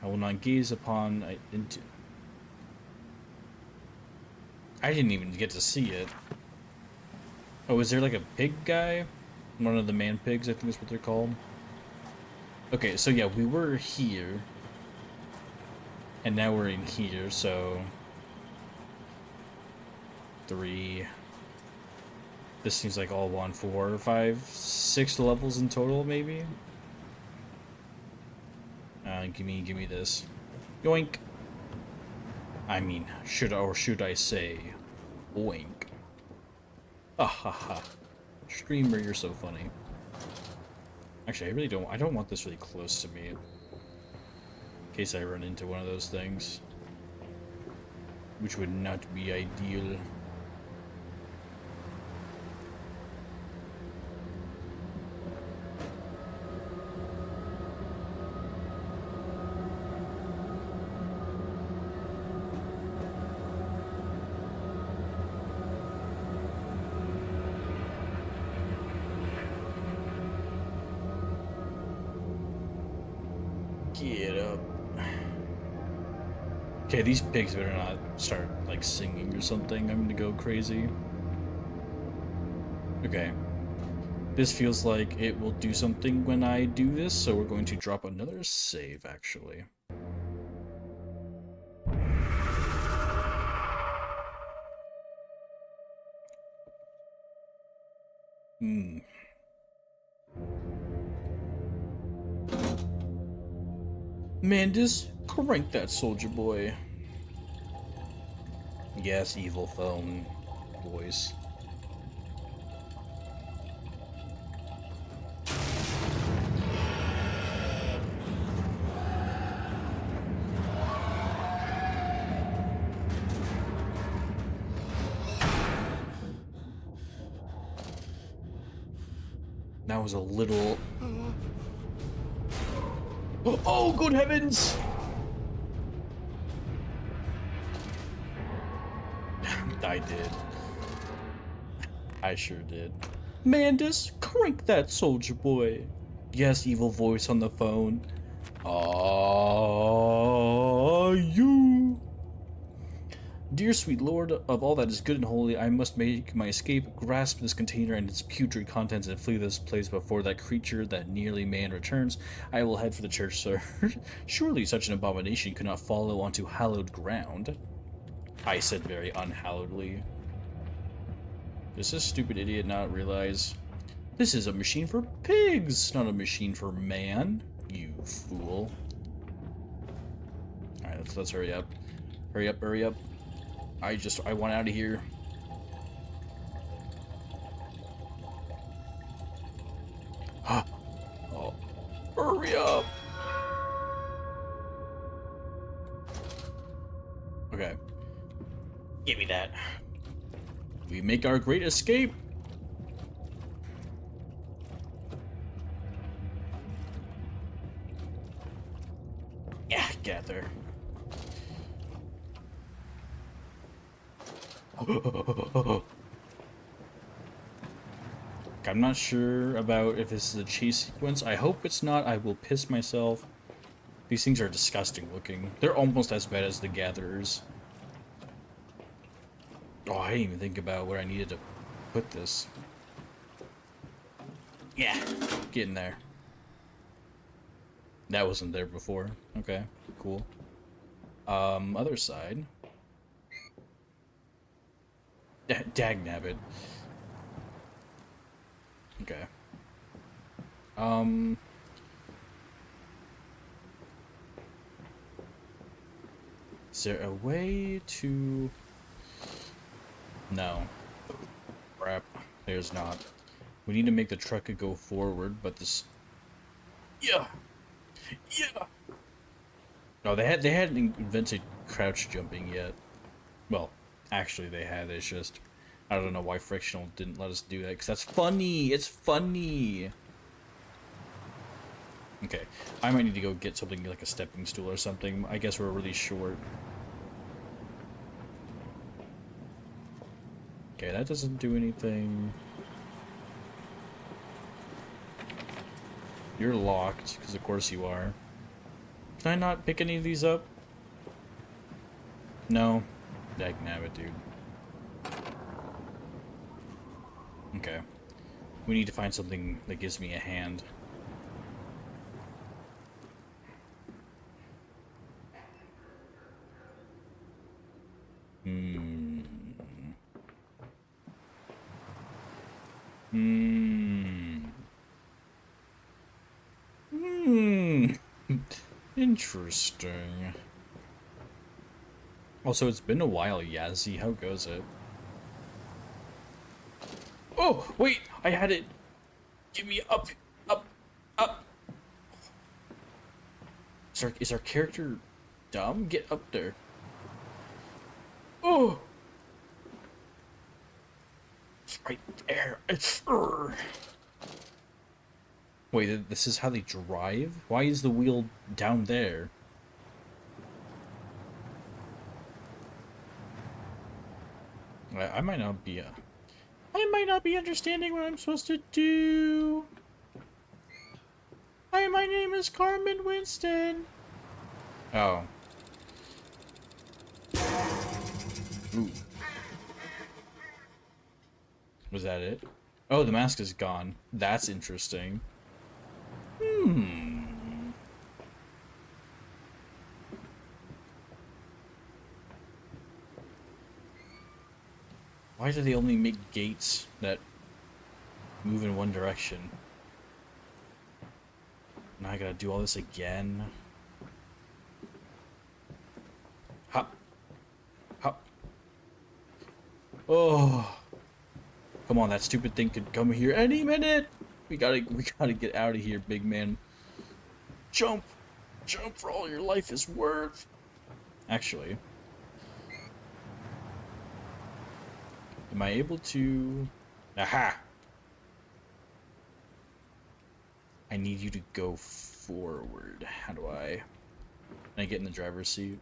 I will not gaze upon into. I didn't even get to see it. Oh, is there like a pig guy? One of the man pigs, I think is what they're called. Okay, so yeah, we were here. And now we're in here, so 3. This seems like all 1, 4, 5, 6 levels in total, maybe? Give me this. Yoink! I mean, should I say, oink. Ah ha ha. Streamer, you're so funny. Actually, I don't want this really close to me. In case I run into one of those things. Which would not be ideal. Get up. Okay, these pigs better not start, like, singing or something. I'm gonna go crazy. Okay. This feels like it will do something when I do this, so we're going to drop another save, actually. Mandus, crank that soldier boy. Yes, evil phone voice. That was a little... Oh, good heavens! I did. I sure did. Mandus, crank that soldier boy. Yes, evil voice on the phone. You. Dear sweet lord, of all that is good and holy, I must make my escape, grasp this container and its putrid contents, and flee this place before that creature, that nearly man, returns. I will head for the church, sir. Surely such an abomination could not follow onto hallowed ground. I said very unhallowedly. Does this stupid idiot not realize? This is a machine for pigs, not a machine for man. You fool. Alright, let's hurry up. Hurry up, hurry up. I want out of here. Oh. Okay. Give me that. We make our great escape. Yeah, get out there. I'm not sure about if this is a chase sequence. I hope it's not. I will piss myself. These things are disgusting looking. They're almost as bad as the gatherers. Oh, I didn't even think about where I needed to put this. Yeah, get in there. That wasn't there before. Okay, cool. Other side. Dagnabbit. Okay. Is there a way to... No. Crap. There's not. We need to make the truck go forward, but this... Yeah! Yeah! No, they hadn't invented crouch jumping yet. Well, actually they had, it's just... I don't know why Frictional didn't let us do that, because that's funny! It's funny! Okay, I might need to go get something like a stepping stool or something. I guess we're really short. Okay, that doesn't do anything. You're locked, because of course you are. Can I not pick any of these up? No. Dagnabbit, dude. Okay. We need to find something that gives me a hand. Interesting. Also, it's been a while, Yazzie. How goes it? Oh, wait! I had it! Give me up! Up! Up! Is our character dumb? Get up there. Oh! It's right there. Wait, this is how they drive? Why is the wheel down there? I might not be I might not be understanding what I'm supposed to do. Hi, my name is Carmen Winston. Oh. Ooh. Was that it? Oh, the mask is gone. That's interesting. Why do they only make gates that move in one direction? Now I gotta do all this again. Hop. Hop. Oh. Come on, that stupid thing could come here any minute. We gotta get out of here, big man. Jump. Jump for all your life is worth. Actually. Am I able to... Aha! I need you to go forward. How do I... Can I get in the driver's seat?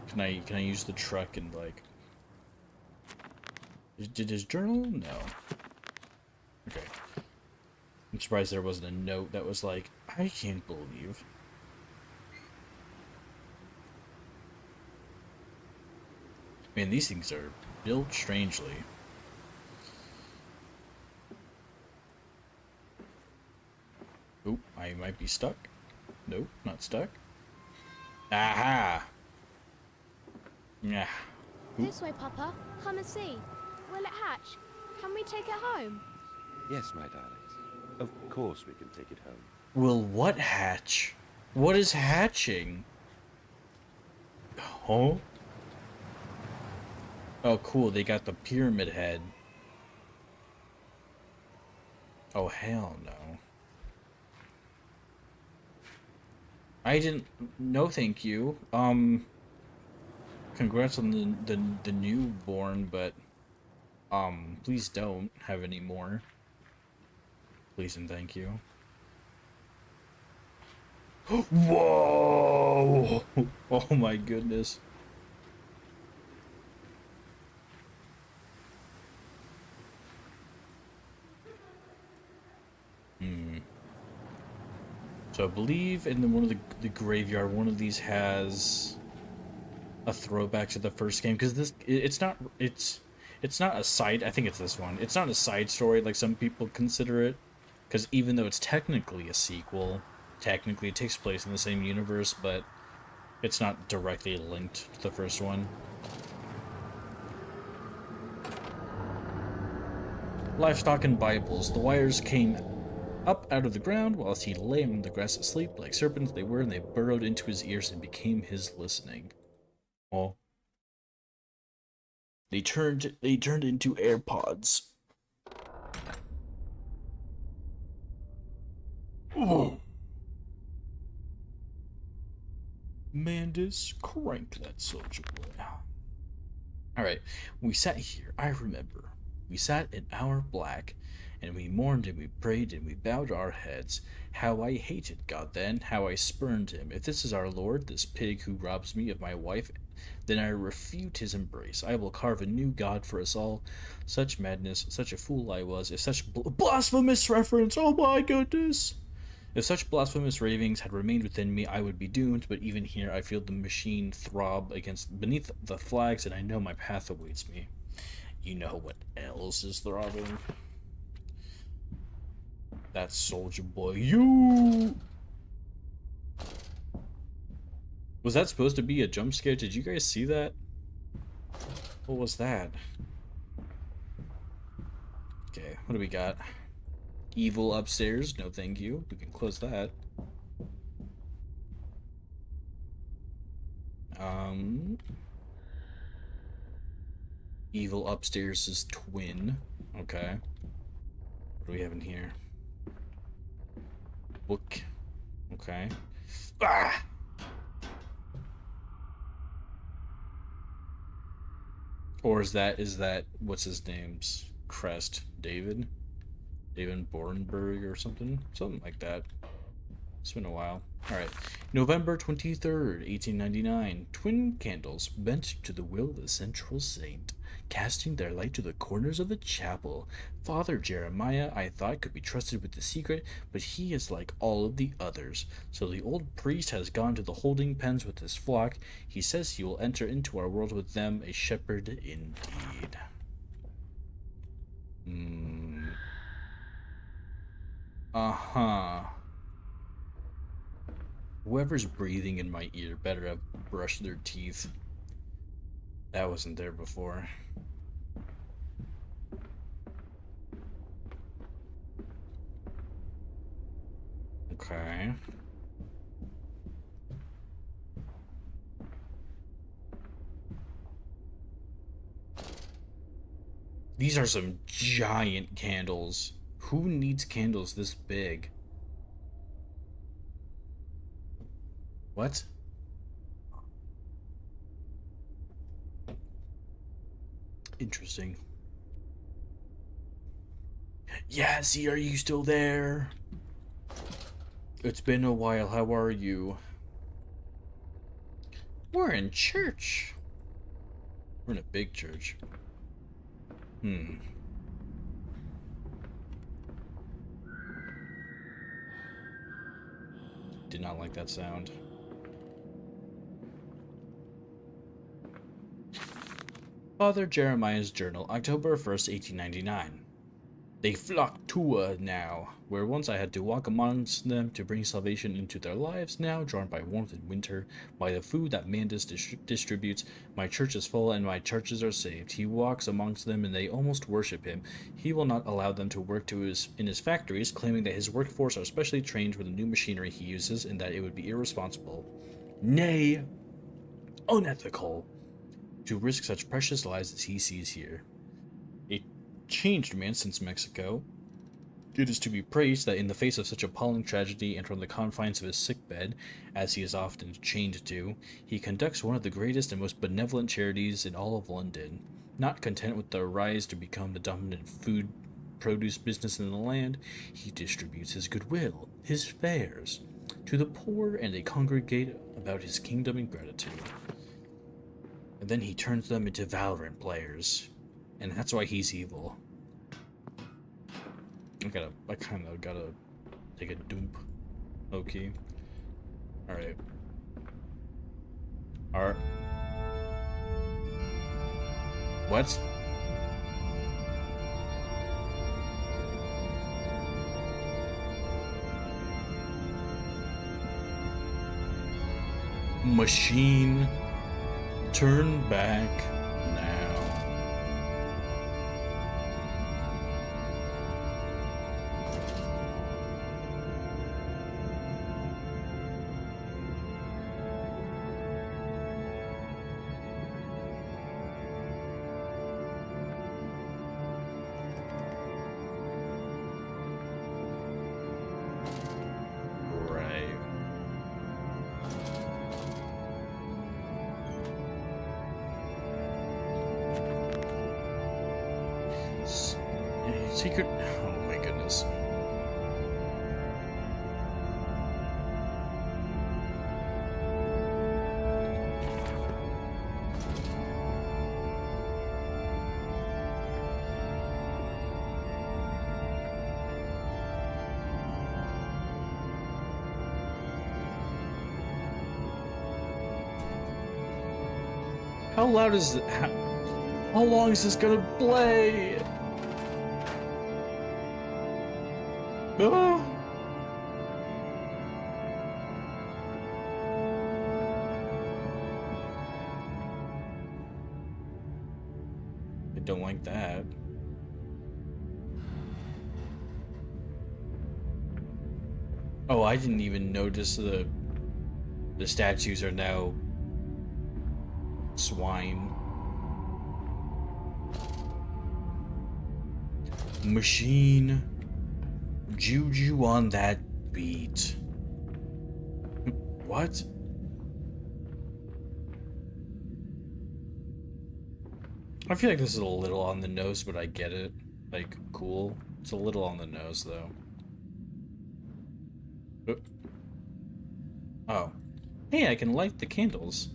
Can I use the truck and, like... Did his journal? No. Okay. I'm surprised there wasn't a note that was like, I can't believe... Man, these things are built strangely. Oh, I might be stuck. Nope, not stuck. Aha! Yeah. This way, Papa. Come and see. Will it hatch? Can we take it home? Yes, my darlings. Of course we can take it home. Will what hatch? What is hatching? Huh? Oh, cool. They got the pyramid head. Oh, hell no. I didn't... No, thank you. Congrats on the newborn, but please don't have any more. Please and thank you. Whoa! Oh my goodness. So I believe in one of the graveyard, one of these has a throwback to the first game, because it's not a side. I think it's this one. It's not a side story like some people consider it, because even though it's technically a sequel, technically it takes place in the same universe, but it's not directly linked to the first one. Livestock and Bibles. The wires came up out of the ground whilst he lay on the grass asleep. Like serpents they were, and they burrowed into his ears and became his listening. Oh. They turned into AirPods. Oh. Mandus, crank that soldier boy. Alright, we sat here, I remember. We sat in our black, and we mourned and we prayed and we bowed our heads. How I hated God then, how I spurned him. If this is our Lord, this pig who robs me of my wife, then I refute his embrace. I will carve a new God for us all. Such madness, such a fool I was. If such blasphemous reference, oh my goodness! If such blasphemous ravings had remained within me, I would be doomed, but even here I feel the machine throb beneath the flags, and I know my path awaits me. You know what else is throbbing? That soldier boy. You! Was that supposed to be a jump scare? Did you guys see that? What was that? Okay, what do we got? Evil upstairs. No thank you. We can close that. Evil upstairs is twin. Okay. What do we have in here? Book. Okay. Ah! Or is that what's his name's crest? David Bornberg or something like that. It's been a while. All right. November 23rd, 1899. Twin candles bent to the will of the central saint, casting their light to the corners of the chapel. Father Jeremiah, I thought, could be trusted with the secret, but he is like all of the others. So the old priest has gone to the holding pens with his flock. He says he will enter into our world with them, a shepherd indeed. Uh-huh. Whoever's breathing in my ear better have brushed their teeth. That wasn't there before. Okay. These are some giant candles. Who needs candles this big? What? Interesting. Yassie, are you still there? It's been a while. How are you? We're in church. We're in a big church. Did not like that sound. Father Jeremiah's Journal, October 1st, 1899. They flock to us now. Where once I had to walk amongst them to bring salvation into their lives, now drawn by warmth in winter, by the food that Mandus distributes, my church is full and my churches are saved. He walks amongst them and they almost worship him. He will not allow them to work in his factories, claiming that his workforce are specially trained for the new machinery he uses and that it would be irresponsible, nay, unethical, to risk such precious lives as he sees here. A changed man since Mexico. It is to be praised that in the face of such appalling tragedy and from the confines of his sick bed, as he is often chained to, he conducts one of the greatest and most benevolent charities in all of London. Not content with the rise to become the dominant food produce business in the land, he distributes his goodwill, his fares, to the poor, and they congregate about his kingdom in gratitude. And then he turns them into Valorant players, and that's why he's evil. I kind of gotta take a dump. Okay. Alright. Alright. What? Machine. Turn back now. Right. Secret. Oh my goodness. How loud is it? How long is this gonna play? Ah. I don't like that. Oh, I didn't even notice the statues are now swine. Machine. Juju on that beat. What? I feel like this is a little on the nose, but I get it. Like, cool. It's a little on the nose, though. Oh. Hey, I can light the candles.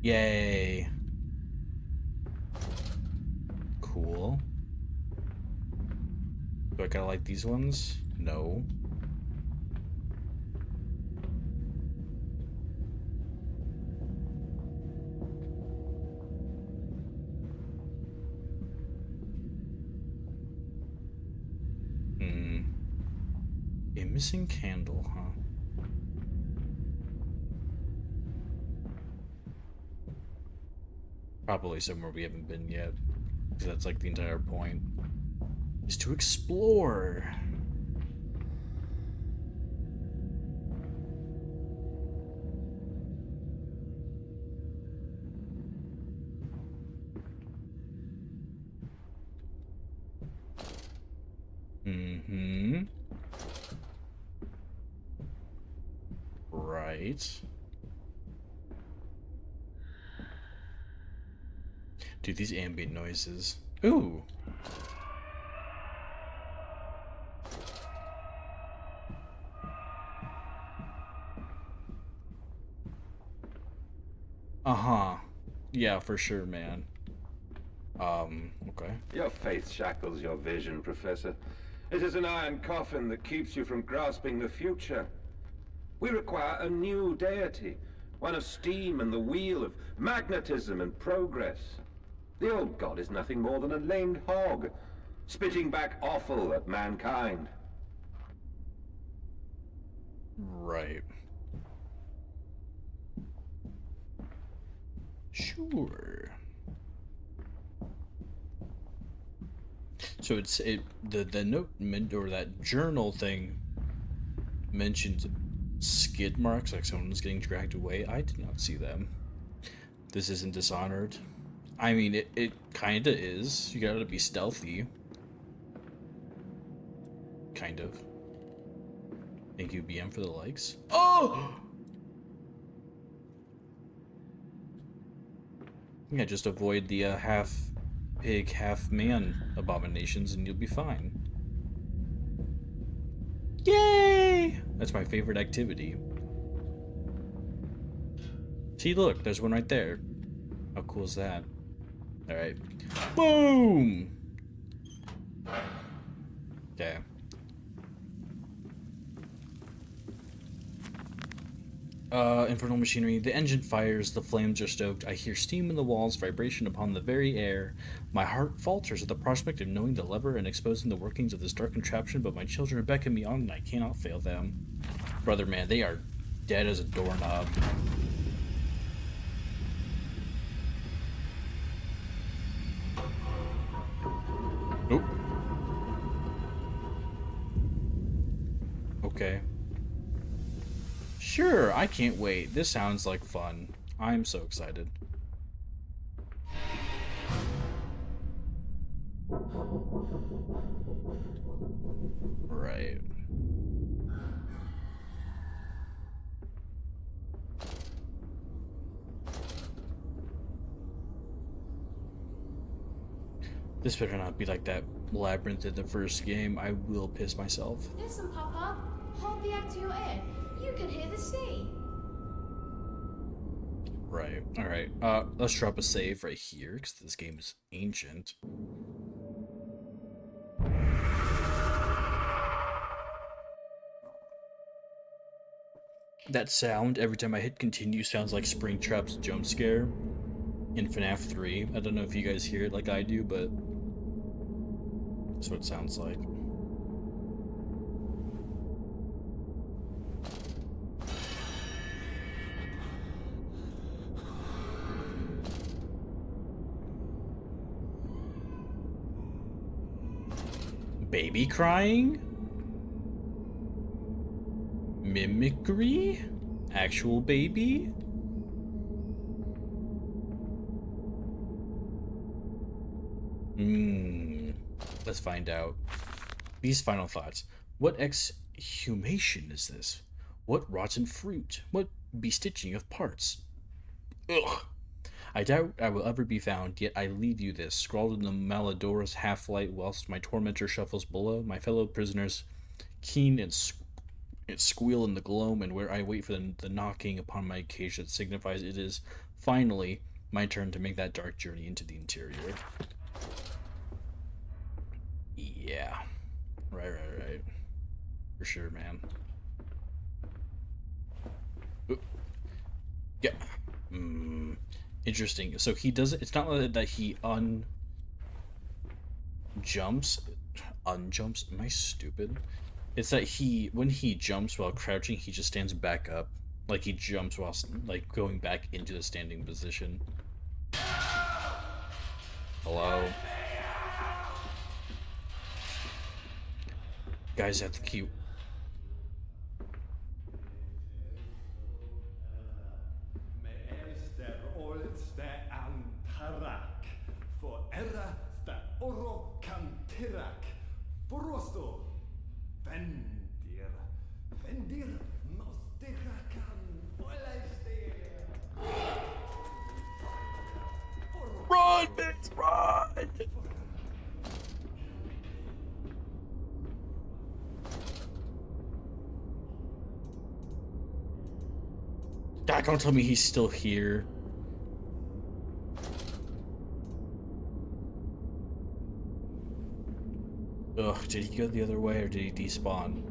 Yay. Cool. Do I gotta like these ones? No. A missing candle, huh? Probably somewhere we haven't been yet. Because that's like the entire point. Is to explore. Mm-hmm. Right. Dude, these ambient noises. Ooh. Uh-huh. Yeah, for sure, man. Okay. Your faith shackles your vision, Professor. It is an iron coffin that keeps you from grasping the future. We require a new deity, one of steam and the wheel, of magnetism and progress. The old god is nothing more than a lamed hog, spitting back offal at mankind. Right. Sure. So the note or that journal thing mentions skid marks, like someone was getting dragged away. I did not see them. This isn't Dishonored. I mean, it kinda is. You gotta be stealthy. Kind of. Thank you, BM, for the likes. Oh! Yeah, just avoid the half pig, half man abominations and you'll be fine. Yay! That's my favorite activity. See, look, there's one right there. How cool is that? Alright. Boom! Okay. Infernal machinery. The engine fires, the flames are stoked. I hear steam in the walls, vibration upon the very air. My heart falters at the prospect of knowing the lever and exposing the workings of this dark contraption, but my children are beckoning me on and I cannot fail them. Brother, man, they are dead as a doorknob. Nope. Okay. Sure, I can't wait. This sounds like fun. I'm so excited. Right. This better not be like that labyrinth in the first game. I will piss myself. Listen, Papa. Hold the egg to your ear. You can hear the sea. Right. Alright. Let's drop a save right here, because this game is ancient. That sound, every time I hit continue, sounds like Springtrap's jump scare in FNAF 3. I don't know if you guys hear it like I do, but that's what it sounds like. Baby crying? Mimicry? Actual baby? Let's find out. These final thoughts. What exhumation is this? What rotten fruit? What bestitching of parts? Ugh. I doubt I will ever be found, yet I leave you this, scrawled in the malodorous half-light whilst my tormentor shuffles below, my fellow prisoners keen and squeal in the gloam, and where I wait for the knocking upon my cage that signifies it is, finally, my turn to make that dark journey into the interior. Yeah. Right. For sure, man. Ooh. Yeah. Interesting. So he doesn't. It's not that he unjumps. Am I stupid? It's that when he jumps while crouching, he just stands back up. Like he jumps while like going back into the standing position. Hello. Guys at the queue. Run, bitch, run! God, don't tell me he's still here. Ugh, did he go the other way or did he despawn?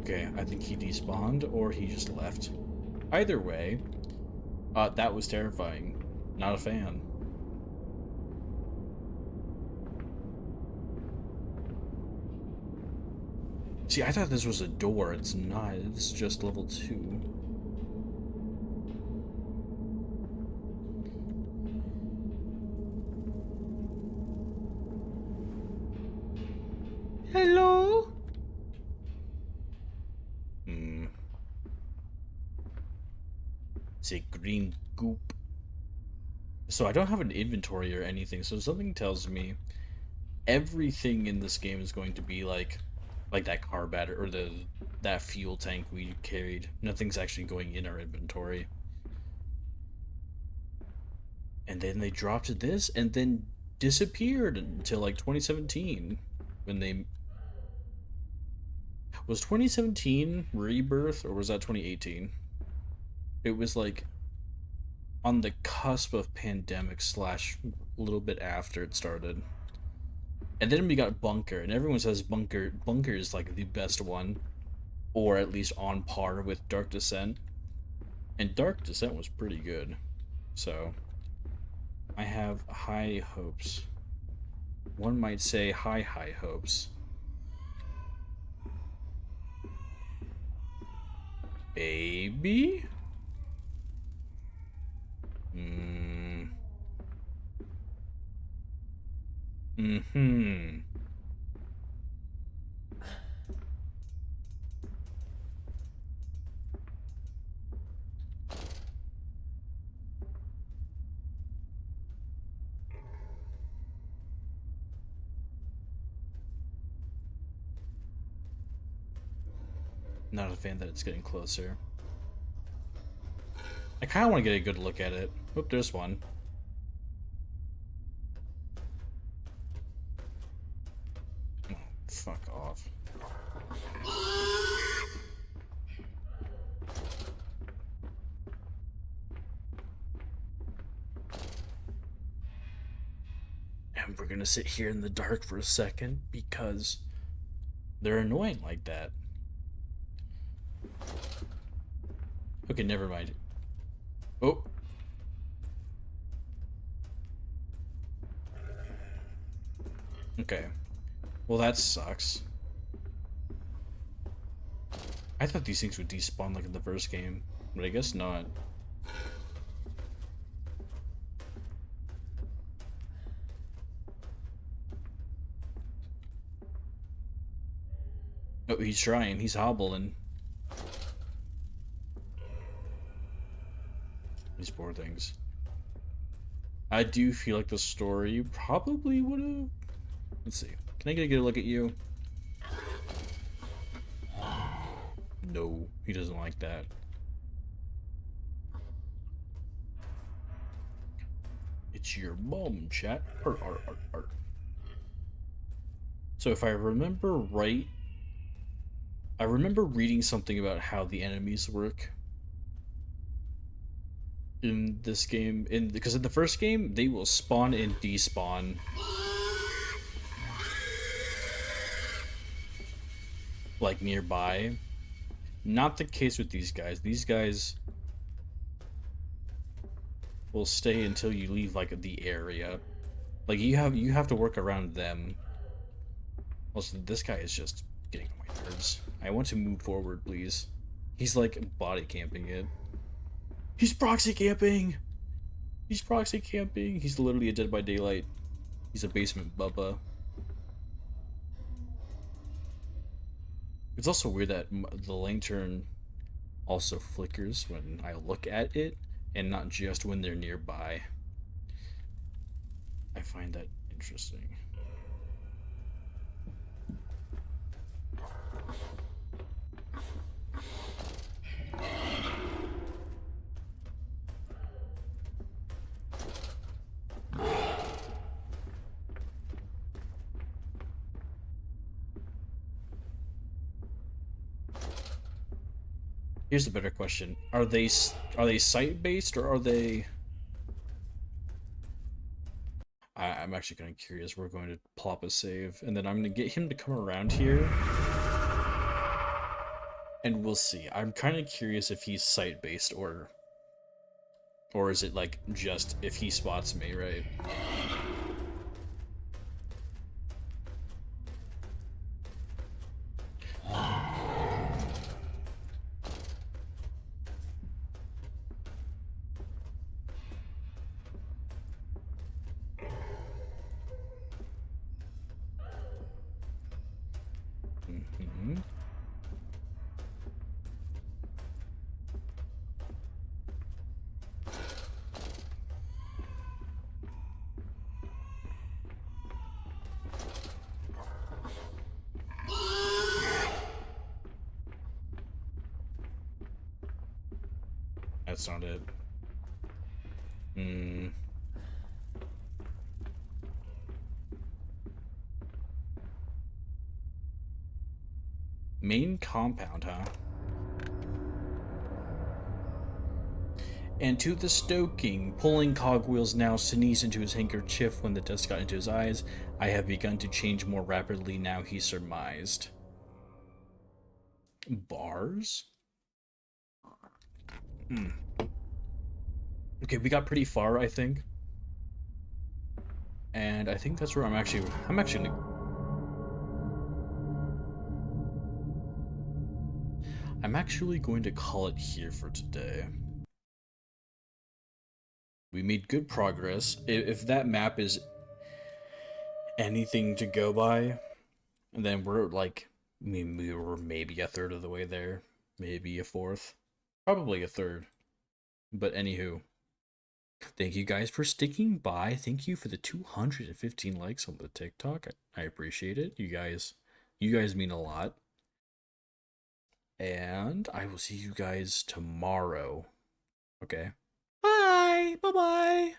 Okay, I think he despawned or he just left. Either way, that was terrifying. Not a fan. See, I thought this was a door. It's not. It's just level 2. Hello? Hmm. It's a green goop. So I don't have an inventory or anything, so something tells me everything in this game is going to be like that car battery or that fuel tank we carried. Nothing's actually going in our inventory. And then they dropped this and then disappeared until like 2017 when they was 2017 Rebirth or was that 2018? It was like on the cusp of pandemic slash a little bit after it started. And then we got Bunker, and everyone says Bunker is like the best one, or at least on par with Dark Descent. And Dark Descent was pretty good. So I have high hopes. One might say high hopes. Baby? Mm. Mm-hmm. Not a fan that it's getting closer. I kind of want to get a good look at it. Oop, there's one. Oh, fuck off. And we're gonna sit here in the dark for a second because they're annoying like that. Okay, never mind. Oh. Okay. Well, that sucks. I thought these things would despawn like in the first game, but I guess not. Oh, he's trying. He's hobbling. These poor things. I do feel like the story probably would have... Let's see. Can I get a good look at you? No, he doesn't like that. It's your mom, chat. Arr. So if I remember right, I remember reading something about how the enemies work in this game. Because in the first game, they will spawn and despawn. Like nearby. Not the case with these guys. These guys will stay until you leave like the area. Like you have to work around them. Also, this guy is just getting on my nerves. I want to move forward, please. He's like body camping it. He's proxy camping! He's proxy camping! He's literally a Dead by Daylight. He's a basement bubba. It's also weird that the lantern also flickers when I look at it, and not just when they're nearby. I find that interesting. Here's a better question: are they site based or are they? I'm actually kind of curious. We're going to plop a save, and then I'm going to get him to come around here, and we'll see. I'm kind of curious if he's site based or is it like just if he spots me, right? that's not it. Main compound, huh? And to the stoking, pulling cogwheels now sneezed into his handkerchief when the dust got into his eyes. I have begun to change more rapidly now, he surmised. Bars? Okay, we got pretty far, I think. And I think that's where I'm actually going to call it here for today. We made good progress. If that map is anything to go by, then we're like, I mean, we were maybe a third of the way there, maybe a fourth, probably a third. But anywho, thank you guys for sticking by. Thank you for the 215 likes on the TikTok. I appreciate it. You guys mean a lot. And I will see you guys tomorrow. Okay. Bye. Bye-bye.